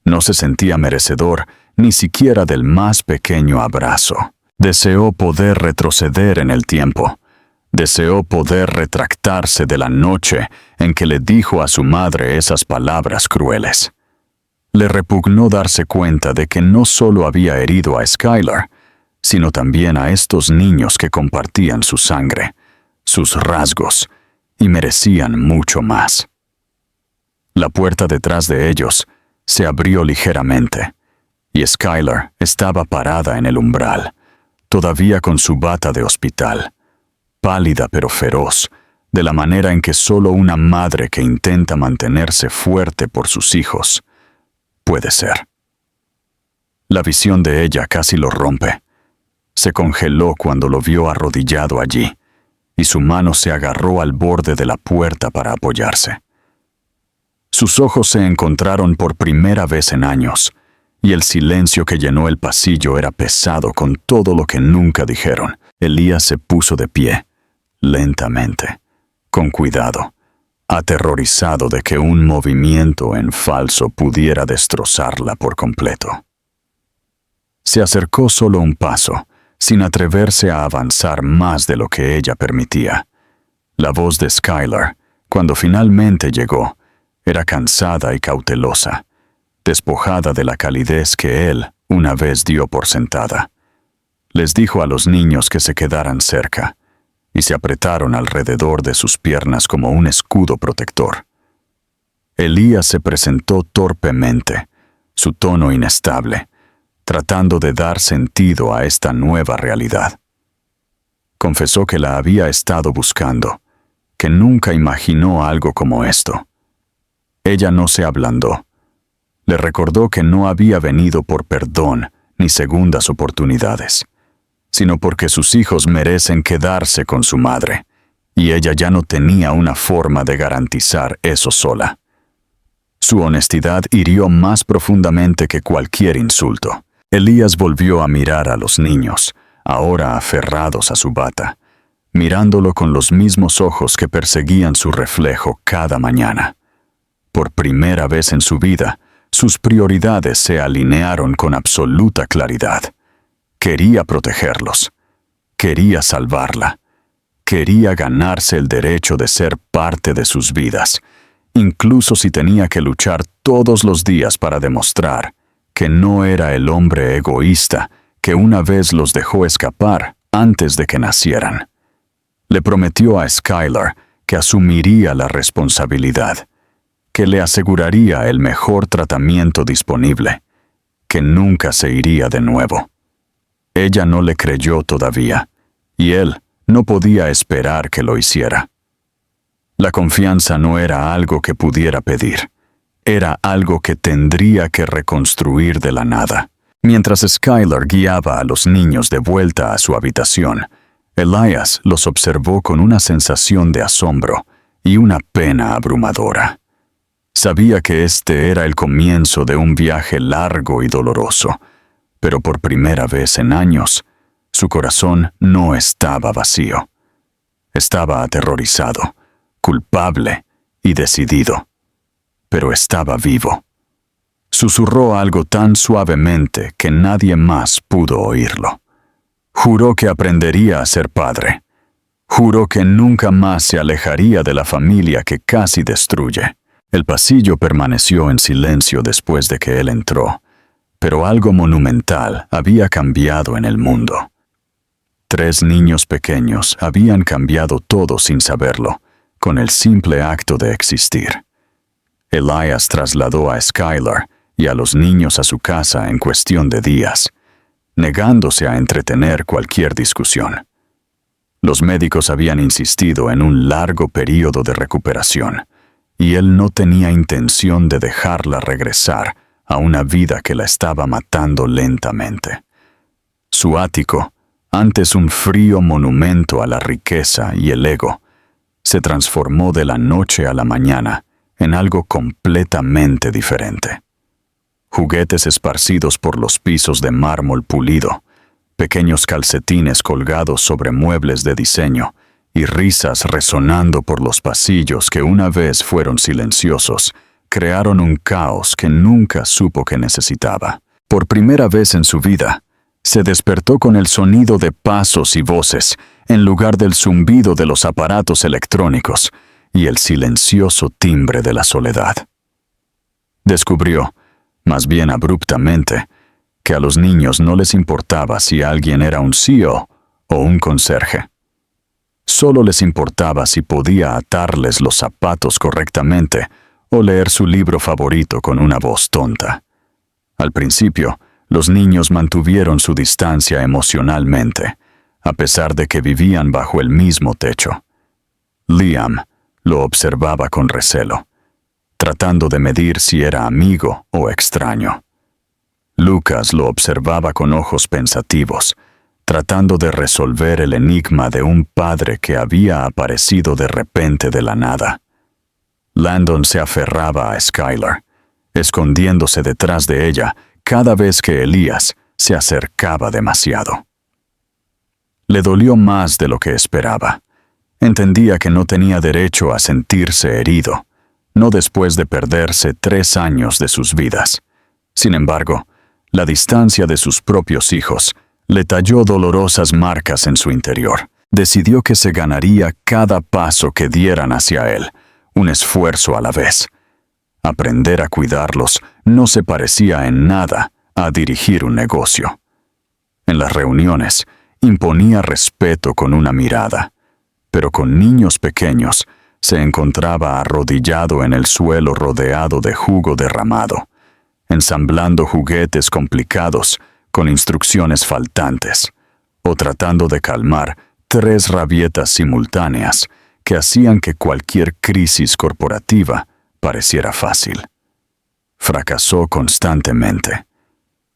No se sentía merecedor ni siquiera del más pequeño abrazo. Deseó poder retroceder en el tiempo. Deseó poder retractarse de la noche en que le dijo a su madre esas palabras crueles. Le repugnó darse cuenta de que no solo había herido a Skylar, sino también a estos niños que compartían su sangre, sus rasgos, y merecían mucho más. La puerta detrás de ellos se abrió ligeramente, y Skylar estaba parada en el umbral, todavía con su bata de hospital, pálida pero feroz, de la manera en que solo una madre que intenta mantenerse fuerte por sus hijos puede ser. La visión de ella casi lo rompe. Se congeló cuando lo vio arrodillado allí, y su mano se agarró al borde de la puerta para apoyarse. Sus ojos se encontraron por primera vez en años, y el silencio que llenó el pasillo era pesado con todo lo que nunca dijeron. Elías se puso de pie, lentamente, con cuidado, aterrorizado de que un movimiento en falso pudiera destrozarla por completo. Se acercó solo un paso, sin atreverse a avanzar más de lo que ella permitía. La voz de Skylar, cuando finalmente llegó, era cansada y cautelosa, despojada de la calidez que él una vez dio por sentada. Les dijo a los niños que se quedaran cerca, y se apretaron alrededor de sus piernas como un escudo protector. Elías se presentó torpemente, su tono inestable, tratando de dar sentido a esta nueva realidad. Confesó que la había estado buscando, que nunca imaginó algo como esto. Ella no se ablandó. Le recordó que no había venido por perdón ni segundas oportunidades, sino porque sus hijos merecen quedarse con su madre, y ella ya no tenía una forma de garantizar eso sola. Su honestidad hirió más profundamente que cualquier insulto. Elías volvió a mirar a los niños, ahora aferrados a su bata, mirándolo con los mismos ojos que perseguían su reflejo cada mañana. Por primera vez en su vida, sus prioridades se alinearon con absoluta claridad. Quería protegerlos. Quería salvarla. Quería ganarse el derecho de ser parte de sus vidas, incluso si tenía que luchar todos los días para demostrar que no era el hombre egoísta que una vez los dejó escapar antes de que nacieran. Le prometió a Skylar que asumiría la responsabilidad, que le aseguraría el mejor tratamiento disponible, que nunca se iría de nuevo. Ella no le creyó todavía, y él no podía esperar que lo hiciera. La confianza no era algo que pudiera pedir, era algo que tendría que reconstruir de la nada. Mientras Skylar guiaba a los niños de vuelta a su habitación, Elías los observó con una sensación de asombro y una pena abrumadora. Sabía que este era el comienzo de un viaje largo y doloroso, pero por primera vez en años, su corazón no estaba vacío. Estaba aterrorizado, culpable y decidido, pero estaba vivo. Susurró algo tan suavemente que nadie más pudo oírlo. Juró que aprendería a ser padre. Juró que nunca más se alejaría de la familia que casi destruye. El pasillo permaneció en silencio después de que él entró, pero algo monumental había cambiado en el mundo. 3 niños pequeños habían cambiado todo sin saberlo, con el simple acto de existir. Elías trasladó a Skylar y a los niños a su casa en cuestión de días, negándose a entretener cualquier discusión. Los médicos habían insistido en un largo período de recuperación, y él no tenía intención de dejarla regresar a una vida que la estaba matando lentamente. Su ático, antes un frío monumento a la riqueza y el ego, se transformó de la noche a la mañana en algo completamente diferente. Juguetes esparcidos por los pisos de mármol pulido, pequeños calcetines colgados sobre muebles de diseño y risas resonando por los pasillos que una vez fueron silenciosos, crearon un caos que nunca supo que necesitaba. Por primera vez en su vida, se despertó con el sonido de pasos y voces, en lugar del zumbido de los aparatos electrónicos y el silencioso timbre de la soledad. Descubrió, más bien abruptamente, que a los niños no les importaba si alguien era un CEO o un conserje. Solo les importaba si podía atarles los zapatos correctamente o leer su libro favorito con una voz tonta. Al principio, los niños mantuvieron su distancia emocionalmente, a pesar de que vivían bajo el mismo techo. Liam lo observaba con recelo, tratando de medir si era amigo o extraño. Lucas lo observaba con ojos pensativos, tratando de resolver el enigma de un padre que había aparecido de repente de la nada. Landon se aferraba a Skylar, escondiéndose detrás de ella cada vez que Elías se acercaba demasiado. Le dolió más de lo que esperaba. Entendía que no tenía derecho a sentirse herido, no después de perderse 3 años de sus vidas. Sin embargo, la distancia de sus propios hijos le talló dolorosas marcas en su interior. Decidió que se ganaría cada paso que dieran hacia él, un esfuerzo a la vez. Aprender a cuidarlos no se parecía en nada a dirigir un negocio. En las reuniones, imponía respeto con una mirada, pero con niños pequeños se encontraba arrodillado en el suelo rodeado de jugo derramado, ensamblando juguetes complicados con instrucciones faltantes, o tratando de calmar 3 rabietas simultáneas que hacían que cualquier crisis corporativa pareciera fácil. Fracasó constantemente.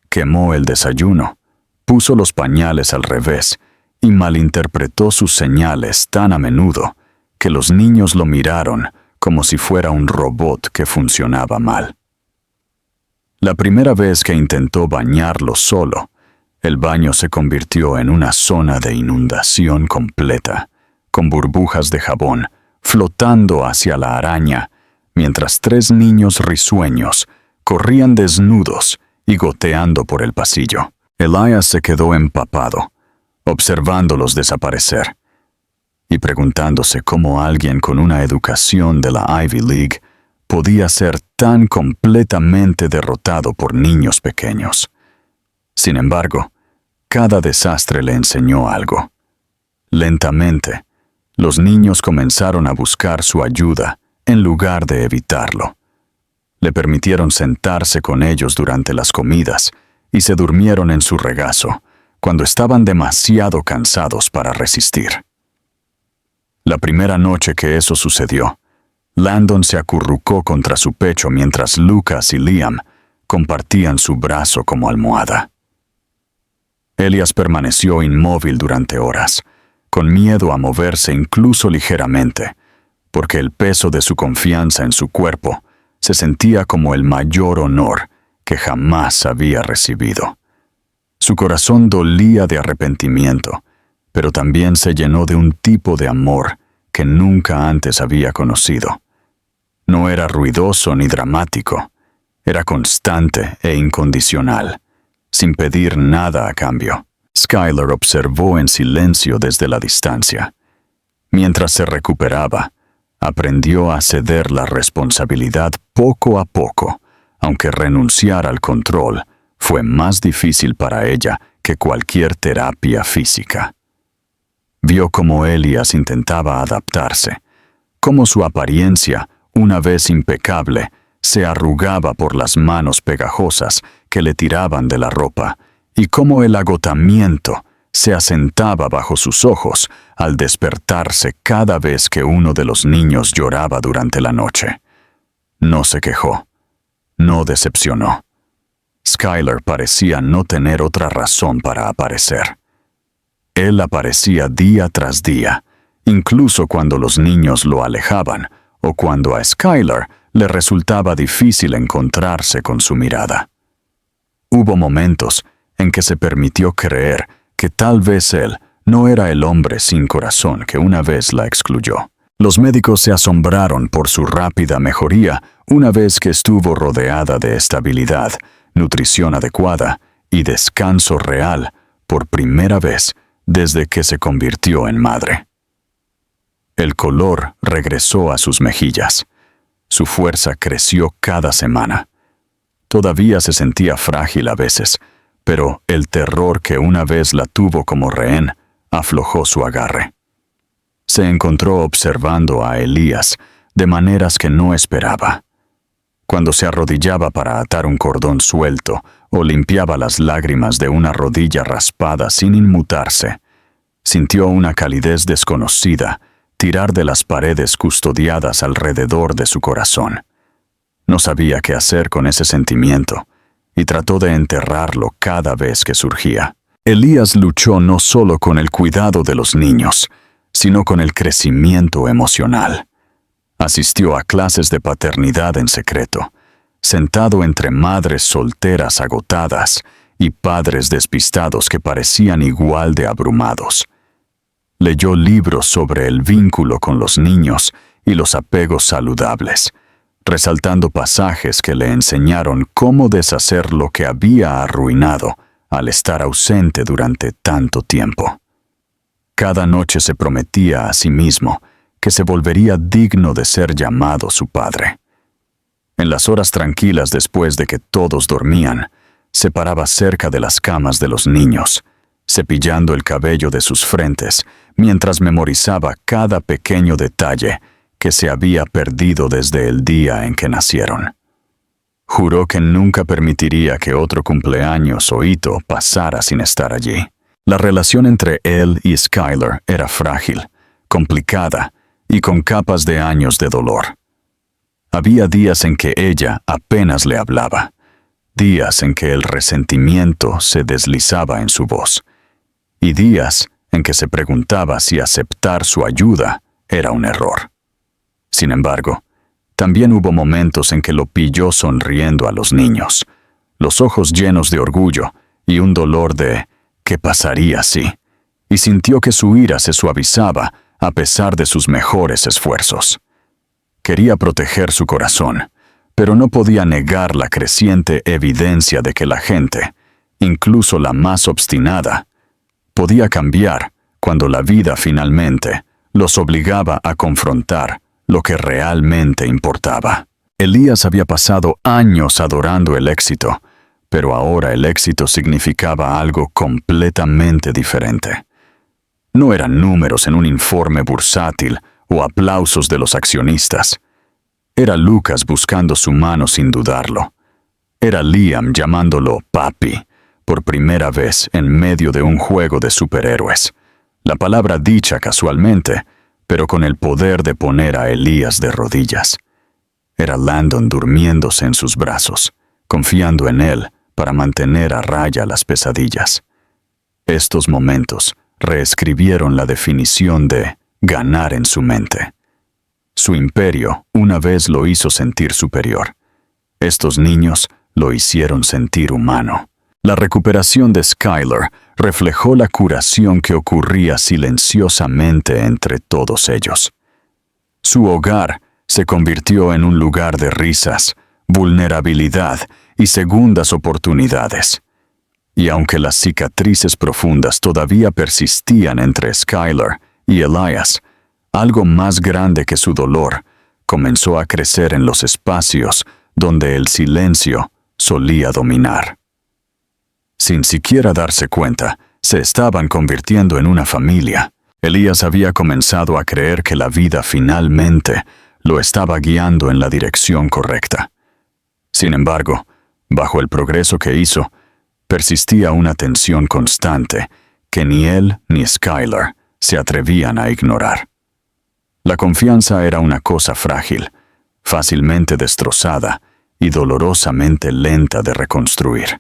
Quemó el desayuno, puso los pañales al revés y malinterpretó sus señales tan a menudo que los niños lo miraron como si fuera un robot que funcionaba mal. La primera vez que intentó bañarlo solo, el baño se convirtió en una zona de inundación completa, con burbujas de jabón flotando hacia la araña, mientras 3 niños risueños corrían desnudos y goteando por el pasillo. Elias se quedó empapado, observándolos desaparecer, y preguntándose cómo alguien con una educación de la Ivy League podía ser tan completamente derrotado por niños pequeños. Sin embargo, cada desastre le enseñó algo. Lentamente, los niños comenzaron a buscar su ayuda en lugar de evitarlo. Le permitieron sentarse con ellos durante las comidas y se durmieron en su regazo cuando estaban demasiado cansados para resistir. La primera noche que eso sucedió, Landon se acurrucó contra su pecho mientras Lucas y Liam compartían su brazo como almohada. Elias permaneció inmóvil durante horas, con miedo a moverse incluso ligeramente, porque el peso de su confianza en su cuerpo se sentía como el mayor honor que jamás había recibido. Su corazón dolía de arrepentimiento, pero también se llenó de un tipo de amor que nunca antes había conocido. No era ruidoso ni dramático, era constante e incondicional, sin pedir nada a cambio. Skylar observó en silencio desde la distancia. Mientras se recuperaba, aprendió a ceder la responsabilidad poco a poco, aunque renunciar al control fue más difícil para ella que cualquier terapia física. Vio cómo Elias intentaba adaptarse, cómo su apariencia, una vez impecable, se arrugaba por las manos pegajosas que le tiraban de la ropa, y cómo el agotamiento se asentaba bajo sus ojos al despertarse cada vez que uno de los niños lloraba durante la noche. No se quejó, no decepcionó. Skylar parecía no tener otra razón para aparecer. Él aparecía día tras día, incluso cuando los niños lo alejaban o cuando a Skylar le resultaba difícil encontrarse con su mirada. Hubo momentos en que se permitió creer que tal vez él no era el hombre sin corazón que una vez la excluyó. Los médicos se asombraron por su rápida mejoría una vez que estuvo rodeada de estabilidad, nutrición adecuada y descanso real por primera vez desde que se convirtió en madre. El color regresó a sus mejillas. Su fuerza creció cada semana. Todavía se sentía frágil a veces, pero el terror que una vez la tuvo como rehén aflojó su agarre. Se encontró observando a Elias de maneras que no esperaba. Cuando se arrodillaba para atar un cordón suelto o limpiaba las lágrimas de una rodilla raspada sin inmutarse, sintió una calidez desconocida tirar de las paredes custodiadas alrededor de su corazón. No sabía qué hacer con ese sentimiento y trató de enterrarlo cada vez que surgía. Elias luchó no solo con el cuidado de los niños, sino con el crecimiento emocional. Asistió a clases de paternidad en secreto, sentado entre madres solteras agotadas y padres despistados que parecían igual de abrumados. Leyó libros sobre el vínculo con los niños y los apegos saludables, resaltando pasajes que le enseñaron cómo deshacer lo que había arruinado al estar ausente durante tanto tiempo. Cada noche se prometía a sí mismo que se volvería digno de ser llamado su padre. En las horas tranquilas después de que todos dormían, se paraba cerca de las camas de los niños, cepillando el cabello de sus frentes mientras memorizaba cada pequeño detalle que se había perdido desde el día en que nacieron. Juró que nunca permitiría que otro cumpleaños o hito pasara sin estar allí. La relación entre él y Skylar era frágil, complicada y con capas de años de dolor. Había días en que ella apenas le hablaba, días en que el resentimiento se deslizaba en su voz, y días en que se preguntaba si aceptar su ayuda era un error. Sin embargo, También hubo momentos en que lo pilló sonriendo a los niños, los ojos llenos de orgullo y un dolor de ¿qué pasaría si? Y sintió que su ira se suavizaba a pesar de sus mejores esfuerzos. Quería proteger su corazón, pero no podía negar la creciente evidencia de que la gente, incluso la más obstinada, podía cambiar cuando la vida finalmente los obligaba a confrontar lo que realmente importaba. Elías había pasado años adorando el éxito, pero ahora el éxito significaba algo completamente diferente. No eran números en un informe bursátil o aplausos de los accionistas. Era Lucas buscando su mano sin dudarlo. Era Liam llamándolo papi por primera vez en medio de un juego de superhéroes. La palabra dicha casualmente, pero con el poder de poner a Elías de rodillas. Era Landon durmiéndose en sus brazos, confiando en él para mantener a raya las pesadillas. Estos momentos reescribieron la definición de ganar en su mente. Su imperio una vez lo hizo sentir superior. Estos niños lo hicieron sentir humano. La recuperación de Skylar reflejó la curación que ocurría silenciosamente entre todos ellos. Su hogar se convirtió en un lugar de risas, vulnerabilidad y segundas oportunidades. Y aunque las cicatrices profundas todavía persistían entre Skylar y Elias, algo más grande que su dolor comenzó a crecer en los espacios donde el silencio solía dominar. Sin siquiera darse cuenta, se estaban convirtiendo en una familia. Elías había comenzado a creer que la vida finalmente lo estaba guiando en la dirección correcta. Sin embargo, bajo el progreso que hizo, persistía una tensión constante que ni él ni Skylar se atrevían a ignorar. La confianza era una cosa frágil, fácilmente destrozada y dolorosamente lenta de reconstruir.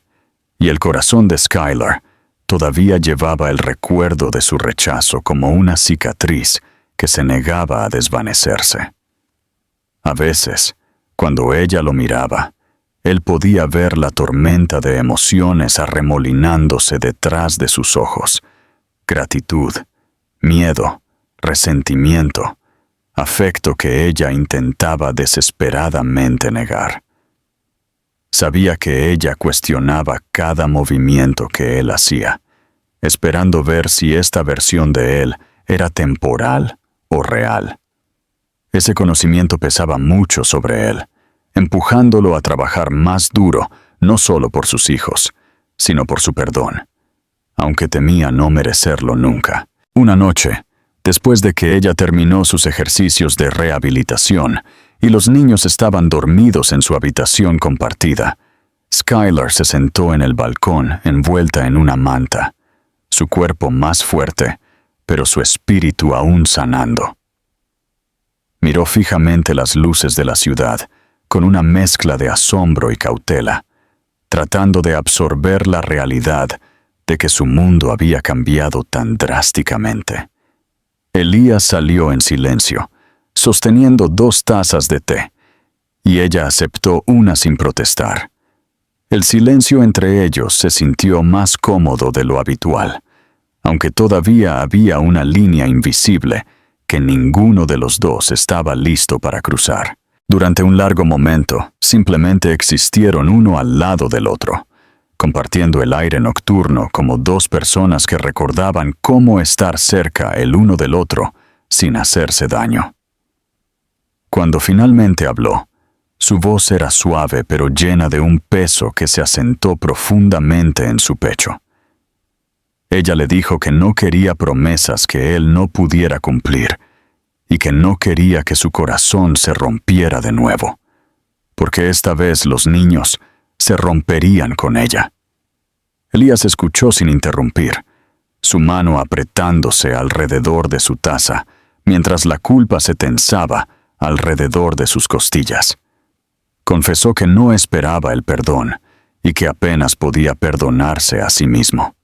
Y el corazón de Skylar todavía llevaba el recuerdo de su rechazo como una cicatriz que se negaba a desvanecerse. A veces, cuando ella lo miraba, él podía ver la tormenta de emociones arremolinándose detrás de sus ojos. Gratitud, miedo, resentimiento, afecto que ella intentaba desesperadamente negar. Sabía que ella cuestionaba cada movimiento que él hacía, esperando ver si esta versión de él era temporal o real. Ese conocimiento pesaba mucho sobre él, empujándolo a trabajar más duro, no solo por sus hijos, sino por su perdón, aunque temía no merecerlo nunca. Una noche, después de que ella terminó sus ejercicios de rehabilitación y los niños estaban dormidos en su habitación compartida, Skylar se sentó en el balcón envuelta en una manta, su cuerpo más fuerte, pero su espíritu aún sanando. Miró fijamente las luces de la ciudad, con una mezcla de asombro y cautela, tratando de absorber la realidad de que su mundo había cambiado tan drásticamente. Elías salió en silencio, sosteniendo 2 tazas de té, y ella aceptó una sin protestar. El silencio entre ellos se sintió más cómodo de lo habitual, aunque todavía había una línea invisible que ninguno de los dos estaba listo para cruzar. Durante un largo momento, simplemente existieron uno al lado del otro, compartiendo el aire nocturno como 2 personas que recordaban cómo estar cerca el uno del otro sin hacerse daño. Cuando finalmente habló, su voz era suave pero llena de un peso que se asentó profundamente en su pecho. Ella le dijo que no quería promesas que él no pudiera cumplir y que no quería que su corazón se rompiera de nuevo, porque esta vez los niños se romperían con ella. Elías escuchó sin interrumpir, su mano apretándose alrededor de su taza, mientras la culpa se tensaba alrededor de sus costillas. Confesó que no esperaba el perdón y que apenas podía perdonarse a sí mismo.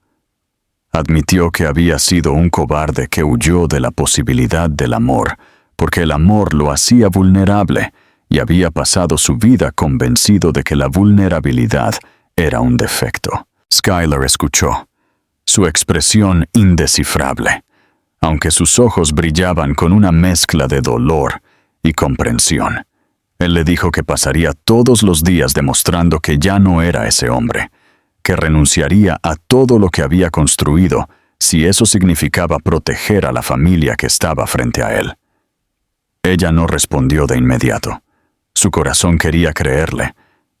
Admitió que había sido un cobarde que huyó de la posibilidad del amor, porque el amor lo hacía vulnerable y había pasado su vida convencido de que la vulnerabilidad era un defecto. Skylar escuchó, su expresión indescifrable, aunque sus ojos brillaban con una mezcla de dolor y comprensión. Él le dijo que pasaría todos los días demostrando que ya no era ese hombre, que renunciaría a todo lo que había construido si eso significaba proteger a la familia que estaba frente a él. Ella no respondió de inmediato. Su corazón quería creerle,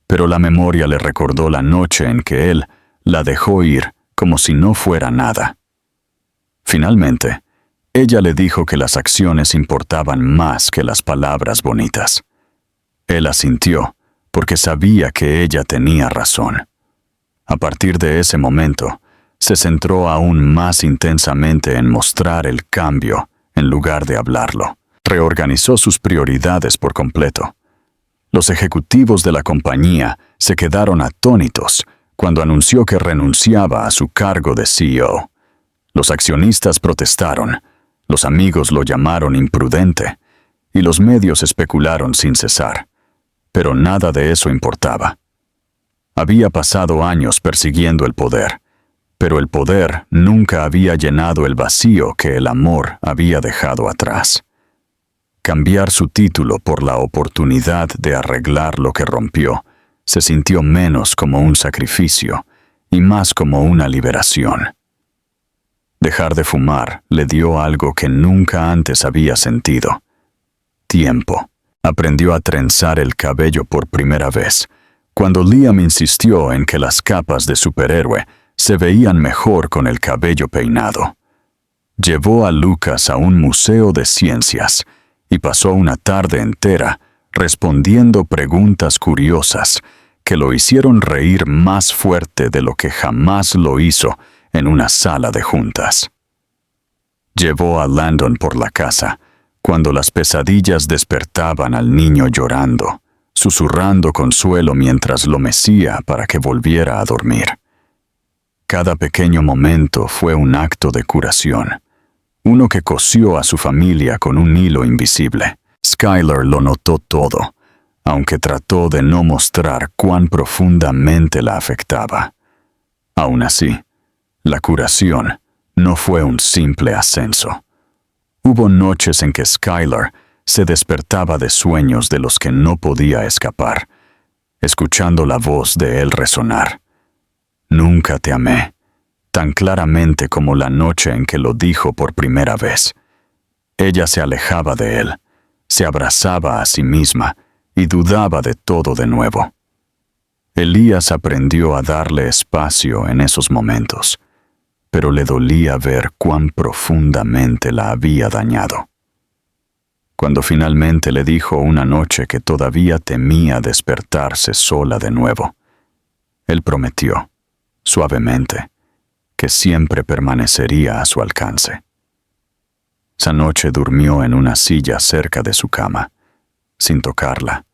pero la memoria le recordó la noche en que él la dejó ir como si no fuera nada. Finalmente, ella le dijo que las acciones importaban más que las palabras bonitas. Él asintió, porque sabía que ella tenía razón. A partir de ese momento, se centró aún más intensamente en mostrar el cambio en lugar de hablarlo. Reorganizó sus prioridades por completo. Los ejecutivos de la compañía se quedaron atónitos cuando anunció que renunciaba a su cargo de CEO. Los accionistas protestaron, los amigos lo llamaron imprudente, y los medios especularon sin cesar. Pero nada de eso importaba. Había pasado años persiguiendo el poder, pero el poder nunca había llenado el vacío que el amor había dejado atrás. Cambiar su título por la oportunidad de arreglar lo que rompió se sintió menos como un sacrificio y más como una liberación. Dejar de fumar le dio algo que nunca antes había sentido: tiempo. Aprendió a trenzar el cabello por primera vez, cuando Liam insistió en que las capas de superhéroe se veían mejor con el cabello peinado. Llevó a Lucas a un museo de ciencias y pasó una tarde entera respondiendo preguntas curiosas que lo hicieron reír más fuerte de lo que jamás lo hizo en una sala de juntas. Llevó a Landon por la casa cuando las pesadillas despertaban al niño llorando, susurrando consuelo mientras lo mecía para que volviera a dormir. Cada pequeño momento fue un acto de curación, uno que cosió a su familia con un hilo invisible. Skylar lo notó todo, aunque trató de no mostrar cuán profundamente la afectaba. Aún así, la curación no fue un simple ascenso. Hubo noches en que Skylar se despertaba de sueños de los que no podía escapar, escuchando la voz de él resonar. Nunca te amé, tan claramente como la noche en que lo dijo por primera vez. Ella se alejaba de él, se abrazaba a sí misma y dudaba de todo de nuevo. Elías aprendió a darle espacio en esos momentos, pero le dolía ver cuán profundamente la había dañado. Cuando finalmente le dijo una noche que todavía temía despertarse sola de nuevo, él prometió, suavemente, que siempre permanecería a su alcance. Esa noche durmió en una silla cerca de su cama, sin tocarla,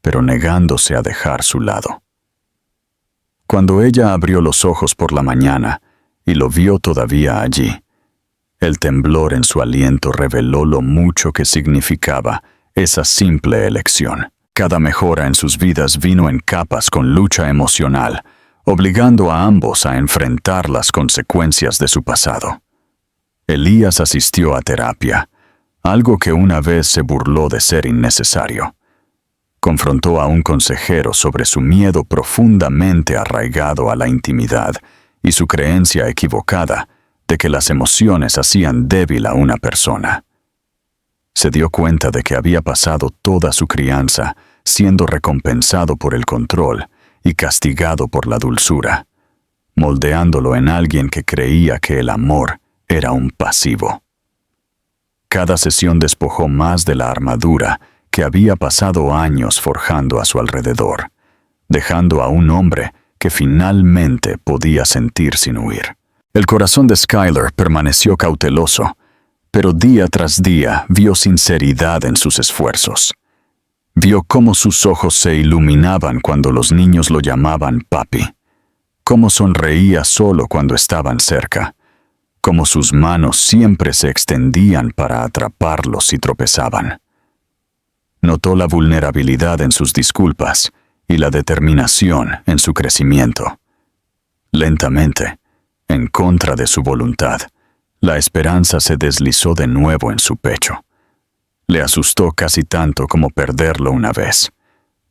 pero negándose a dejar su lado. Cuando ella abrió los ojos por la mañana y lo vio todavía allí, el temblor en su aliento reveló lo mucho que significaba esa simple elección. Cada mejora en sus vidas vino en capas con lucha emocional, obligando a ambos a enfrentar las consecuencias de su pasado. Elías asistió a terapia, algo que una vez se burló de ser innecesario. Confrontó a un consejero sobre su miedo profundamente arraigado a la intimidad y su creencia equivocada de que las emociones hacían débil a una persona. Se dio cuenta de que había pasado toda su crianza siendo recompensado por el control y castigado por la dulzura, moldeándolo en alguien que creía que el amor era un pasivo. Cada sesión despojó más de la armadura que había pasado años forjando a su alrededor, dejando a un hombre que finalmente podía sentir sin huir. El corazón de Skylar permaneció cauteloso, pero día tras día vio sinceridad en sus esfuerzos. Vio cómo sus ojos se iluminaban cuando los niños lo llamaban papi, cómo sonreía solo cuando estaban cerca, cómo sus manos siempre se extendían para atraparlos si tropezaban. Notó la vulnerabilidad en sus disculpas y la determinación en su crecimiento. Lentamente, en contra de su voluntad, la esperanza se deslizó de nuevo en su pecho. Le asustó casi tanto como perderlo una vez,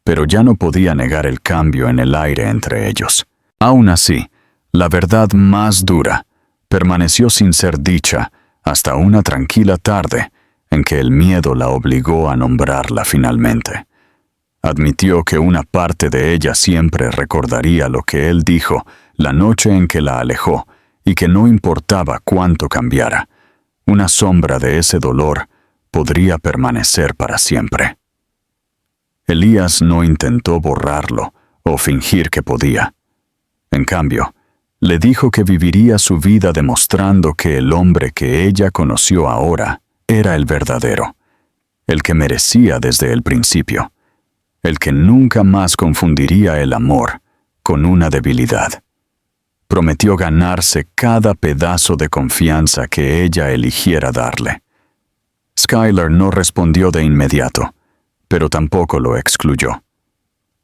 pero ya no podía negar el cambio en el aire entre ellos. Aún así, la verdad más dura permaneció sin ser dicha hasta una tranquila tarde en que el miedo la obligó a nombrarla finalmente. Admitió que una parte de ella siempre recordaría lo que él dijo la noche en que la alejó y que no importaba cuánto cambiara, una sombra de ese dolor podría permanecer para siempre. Elías no intentó borrarlo o fingir que podía. En cambio, le dijo que viviría su vida demostrando que el hombre que ella conoció ahora era el verdadero, el que merecía desde el principio, el que nunca más confundiría el amor con una debilidad. Prometió ganarse cada pedazo de confianza que ella eligiera darle. Skylar no respondió de inmediato, pero tampoco lo excluyó.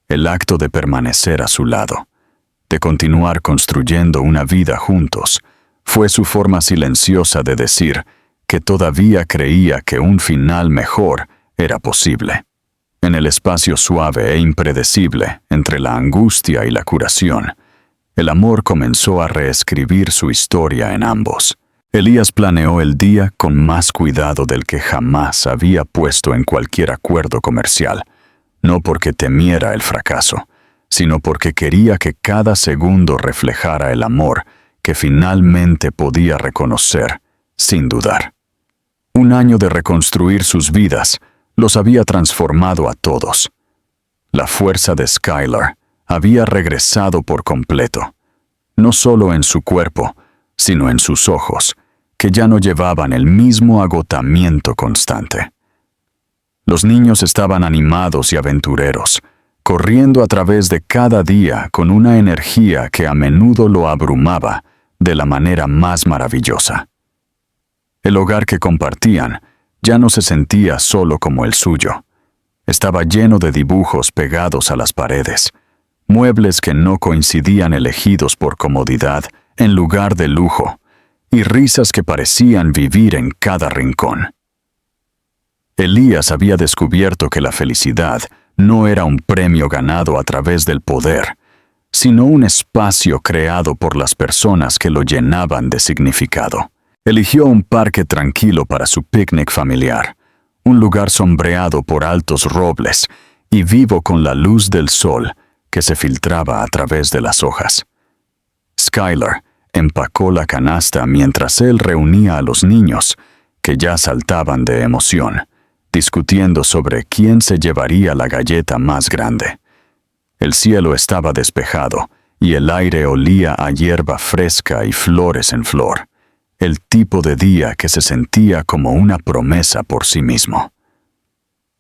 El acto de permanecer a su lado, de continuar construyendo una vida juntos, fue su forma silenciosa de decir que todavía creía que un final mejor era posible. En el espacio suave e impredecible entre la angustia y la curación, el amor comenzó a reescribir su historia en ambos. Elías planeó el día con más cuidado del que jamás había puesto en cualquier acuerdo comercial, no porque temiera el fracaso, sino porque quería que cada segundo reflejara el amor que finalmente podía reconocer, sin dudar. Un año de reconstruir sus vidas los había transformado a todos. La fuerza de Skylar había regresado por completo, no solo en su cuerpo, sino en sus ojos, que ya no llevaban el mismo agotamiento constante. Los niños estaban animados y aventureros, corriendo a través de cada día con una energía que a menudo lo abrumaba de la manera más maravillosa. El hogar que compartían ya no se sentía solo como el suyo. Estaba lleno de dibujos pegados a las paredes, muebles que no coincidían elegidos por comodidad en lugar de lujo, y risas que parecían vivir en cada rincón. Elías había descubierto que la felicidad no era un premio ganado a través del poder, sino un espacio creado por las personas que lo llenaban de significado. Eligió un parque tranquilo para su picnic familiar, un lugar sombreado por altos robles y vivo con la luz del sol que se filtraba a través de las hojas. Skylar empacó la canasta mientras él reunía a los niños, que ya saltaban de emoción, discutiendo sobre quién se llevaría la galleta más grande. El cielo estaba despejado y el aire olía a hierba fresca y flores en flor, el tipo de día que se sentía como una promesa por sí mismo.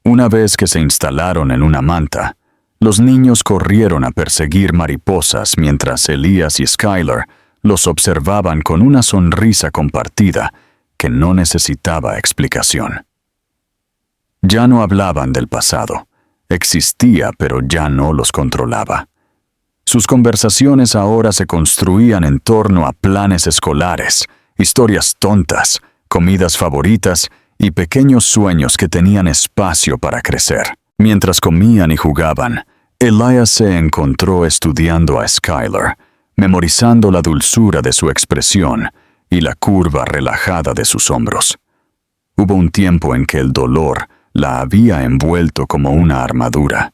Una vez que se instalaron en una manta, los niños corrieron a perseguir mariposas mientras Elías y Skylar los observaban con una sonrisa compartida que no necesitaba explicación. Ya no hablaban del pasado. Existía, pero ya no los controlaba. Sus conversaciones ahora se construían en torno a planes escolares, historias tontas, comidas favoritas y pequeños sueños que tenían espacio para crecer. Mientras comían y jugaban, Elias se encontró estudiando a Skylar, memorizando la dulzura de su expresión y la curva relajada de sus hombros. Hubo un tiempo en que el dolor la había envuelto como una armadura,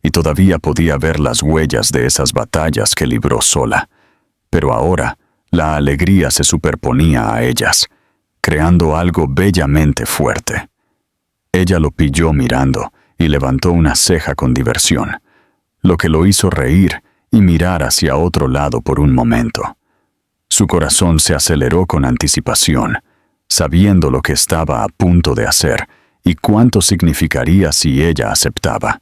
y todavía podía ver las huellas de esas batallas que libró sola, pero ahora la alegría se superponía a ellas, creando algo bellamente fuerte. Ella lo pilló mirando y levantó una ceja con diversión, lo que lo hizo reír y mirar hacia otro lado por un momento. Su corazón se aceleró con anticipación, sabiendo lo que estaba a punto de hacer y cuánto significaría si ella aceptaba.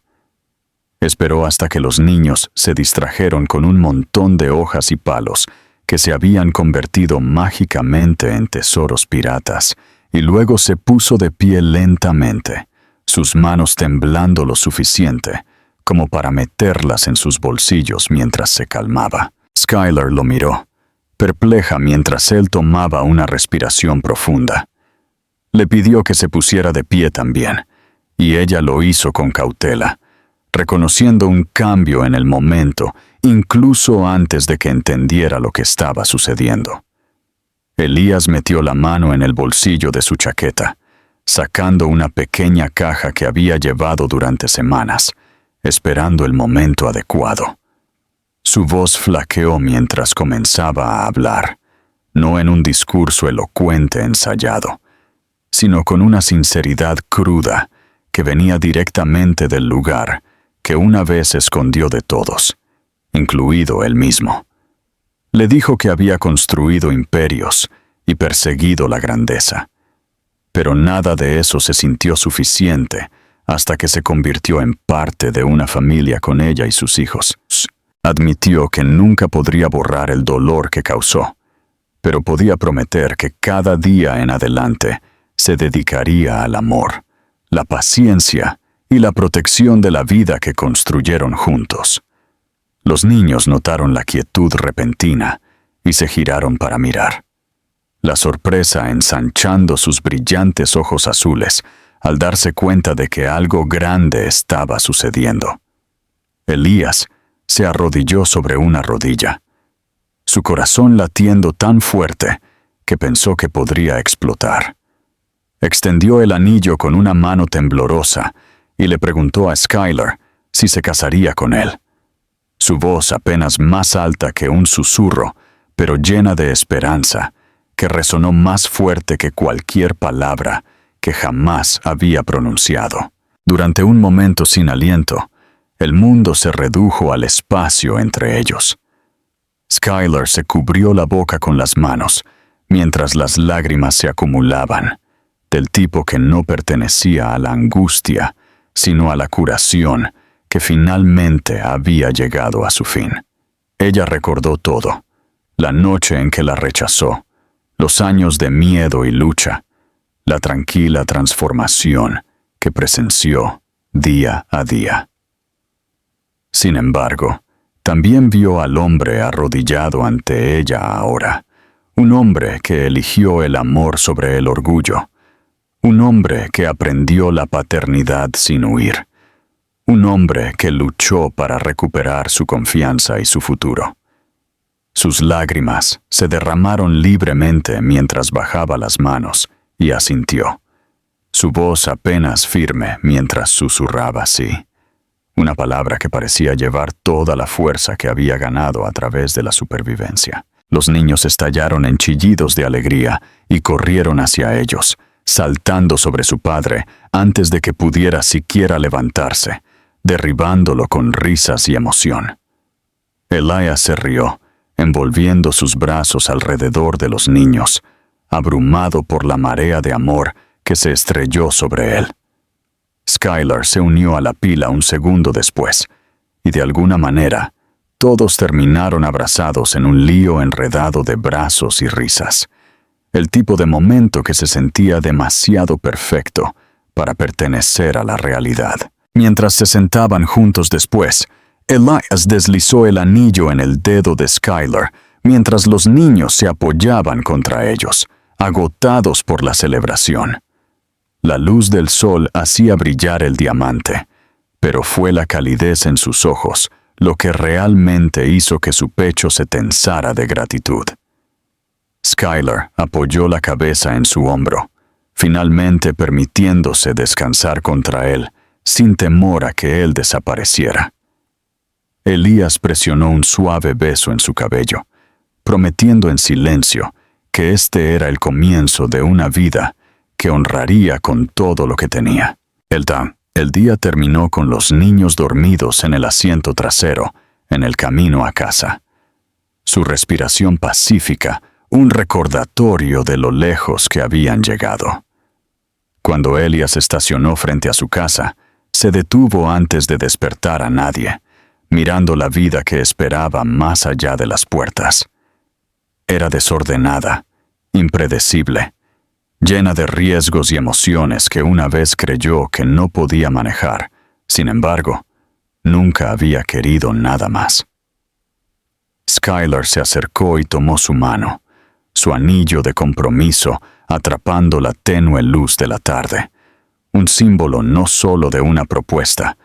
Esperó hasta que los niños se distrajeron con un montón de hojas y palos que se habían convertido mágicamente en tesoros piratas, y luego se puso de pie lentamente, sus manos temblando lo suficiente como para meterlas en sus bolsillos mientras se calmaba. Skylar lo miró, perpleja mientras él tomaba una respiración profunda. Le pidió que se pusiera de pie también, y ella lo hizo con cautela, reconociendo un cambio en el momento, incluso antes de que entendiera lo que estaba sucediendo. Elías metió la mano en el bolsillo de su chaqueta, sacando una pequeña caja que había llevado durante semanas, esperando el momento adecuado. Su voz flaqueó mientras comenzaba a hablar, no en un discurso elocuente ensayado, sino con una sinceridad cruda que venía directamente del lugar que una vez escondió de todos, incluido él mismo. Le dijo que había construido imperios y perseguido la grandeza, pero nada de eso se sintió suficiente hasta que se convirtió en parte de una familia con ella y sus hijos. Admitió que nunca podría borrar el dolor que causó, pero podía prometer que cada día en adelante se dedicaría al amor, la paciencia y la protección de la vida que construyeron juntos. Los niños notaron la quietud repentina y se giraron para mirar, la sorpresa ensanchando sus brillantes ojos azules al darse cuenta de que algo grande estaba sucediendo. Elías se arrodilló sobre una rodilla, su corazón latiendo tan fuerte que pensó que podría explotar. Extendió el anillo con una mano temblorosa y le preguntó a Skylar si se casaría con él. Su voz apenas más alta que un susurro, pero llena de esperanza, que resonó más fuerte que cualquier palabra que jamás había pronunciado. Durante un momento sin aliento, el mundo se redujo al espacio entre ellos. Skylar se cubrió la boca con las manos, mientras las lágrimas se acumulaban, del tipo que no pertenecía a la angustia, sino a la curación que finalmente había llegado a su fin. Ella recordó todo, la noche en que la rechazó, los años de miedo y lucha, la tranquila transformación que presenció día a día. Sin embargo, también vio al hombre arrodillado ante ella ahora, un hombre que eligió el amor sobre el orgullo, un hombre que aprendió la paternidad sin huir, un hombre que luchó para recuperar su confianza y su futuro. Sus lágrimas se derramaron libremente mientras bajaba las manos y asintió, su voz apenas firme mientras susurraba sí, una palabra que parecía llevar toda la fuerza que había ganado a través de la supervivencia. Los niños estallaron en chillidos de alegría y corrieron hacia ellos, saltando sobre su padre antes de que pudiera siquiera levantarse, derribándolo con risas y emoción. Elías se rió, envolviendo sus brazos alrededor de los niños, abrumado por la marea de amor que se estrelló sobre él. Skylar se unió a la pila un segundo después, y de alguna manera, todos terminaron abrazados en un lío enredado de brazos y risas, el tipo de momento que se sentía demasiado perfecto para pertenecer a la realidad. Mientras se sentaban juntos después, Elías deslizó el anillo en el dedo de Skylar, mientras los niños se apoyaban contra ellos, agotados por la celebración. La luz del sol hacía brillar el diamante, pero fue la calidez en sus ojos lo que realmente hizo que su pecho se tensara de gratitud. Skylar apoyó la cabeza en su hombro, finalmente permitiéndose descansar contra él, sin temor a que él desapareciera. Elías presionó un suave beso en su cabello, prometiendo en silencio que este era el comienzo de una vida que honraría con todo lo que tenía. El día terminó con los niños dormidos en el asiento trasero, en el camino a casa. Su respiración pacífica, un recordatorio de lo lejos que habían llegado. Cuando Elías estacionó frente a su casa, se detuvo antes de despertar a nadie, mirando la vida que esperaba más allá de las puertas. Era desordenada, impredecible, llena de riesgos y emociones que una vez creyó que no podía manejar. Sin embargo, nunca había querido nada más. Skylar se acercó y tomó su mano, su anillo de compromiso atrapando la tenue luz de la tarde, un símbolo no solo de una propuesta,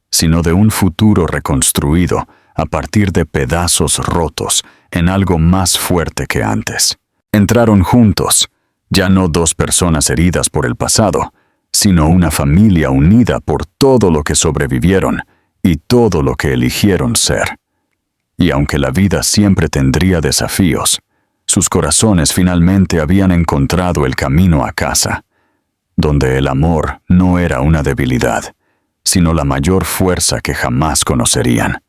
sino de un futuro reconstruido a partir de pedazos rotos en algo más fuerte que antes. Entraron juntos, ya no dos personas heridas por el pasado, sino una familia unida por todo lo que sobrevivieron y todo lo que eligieron ser. Y aunque la vida siempre tendría desafíos, sus corazones finalmente habían encontrado el camino a casa, donde el amor no era una debilidad, sino la mayor fuerza que jamás conocerían.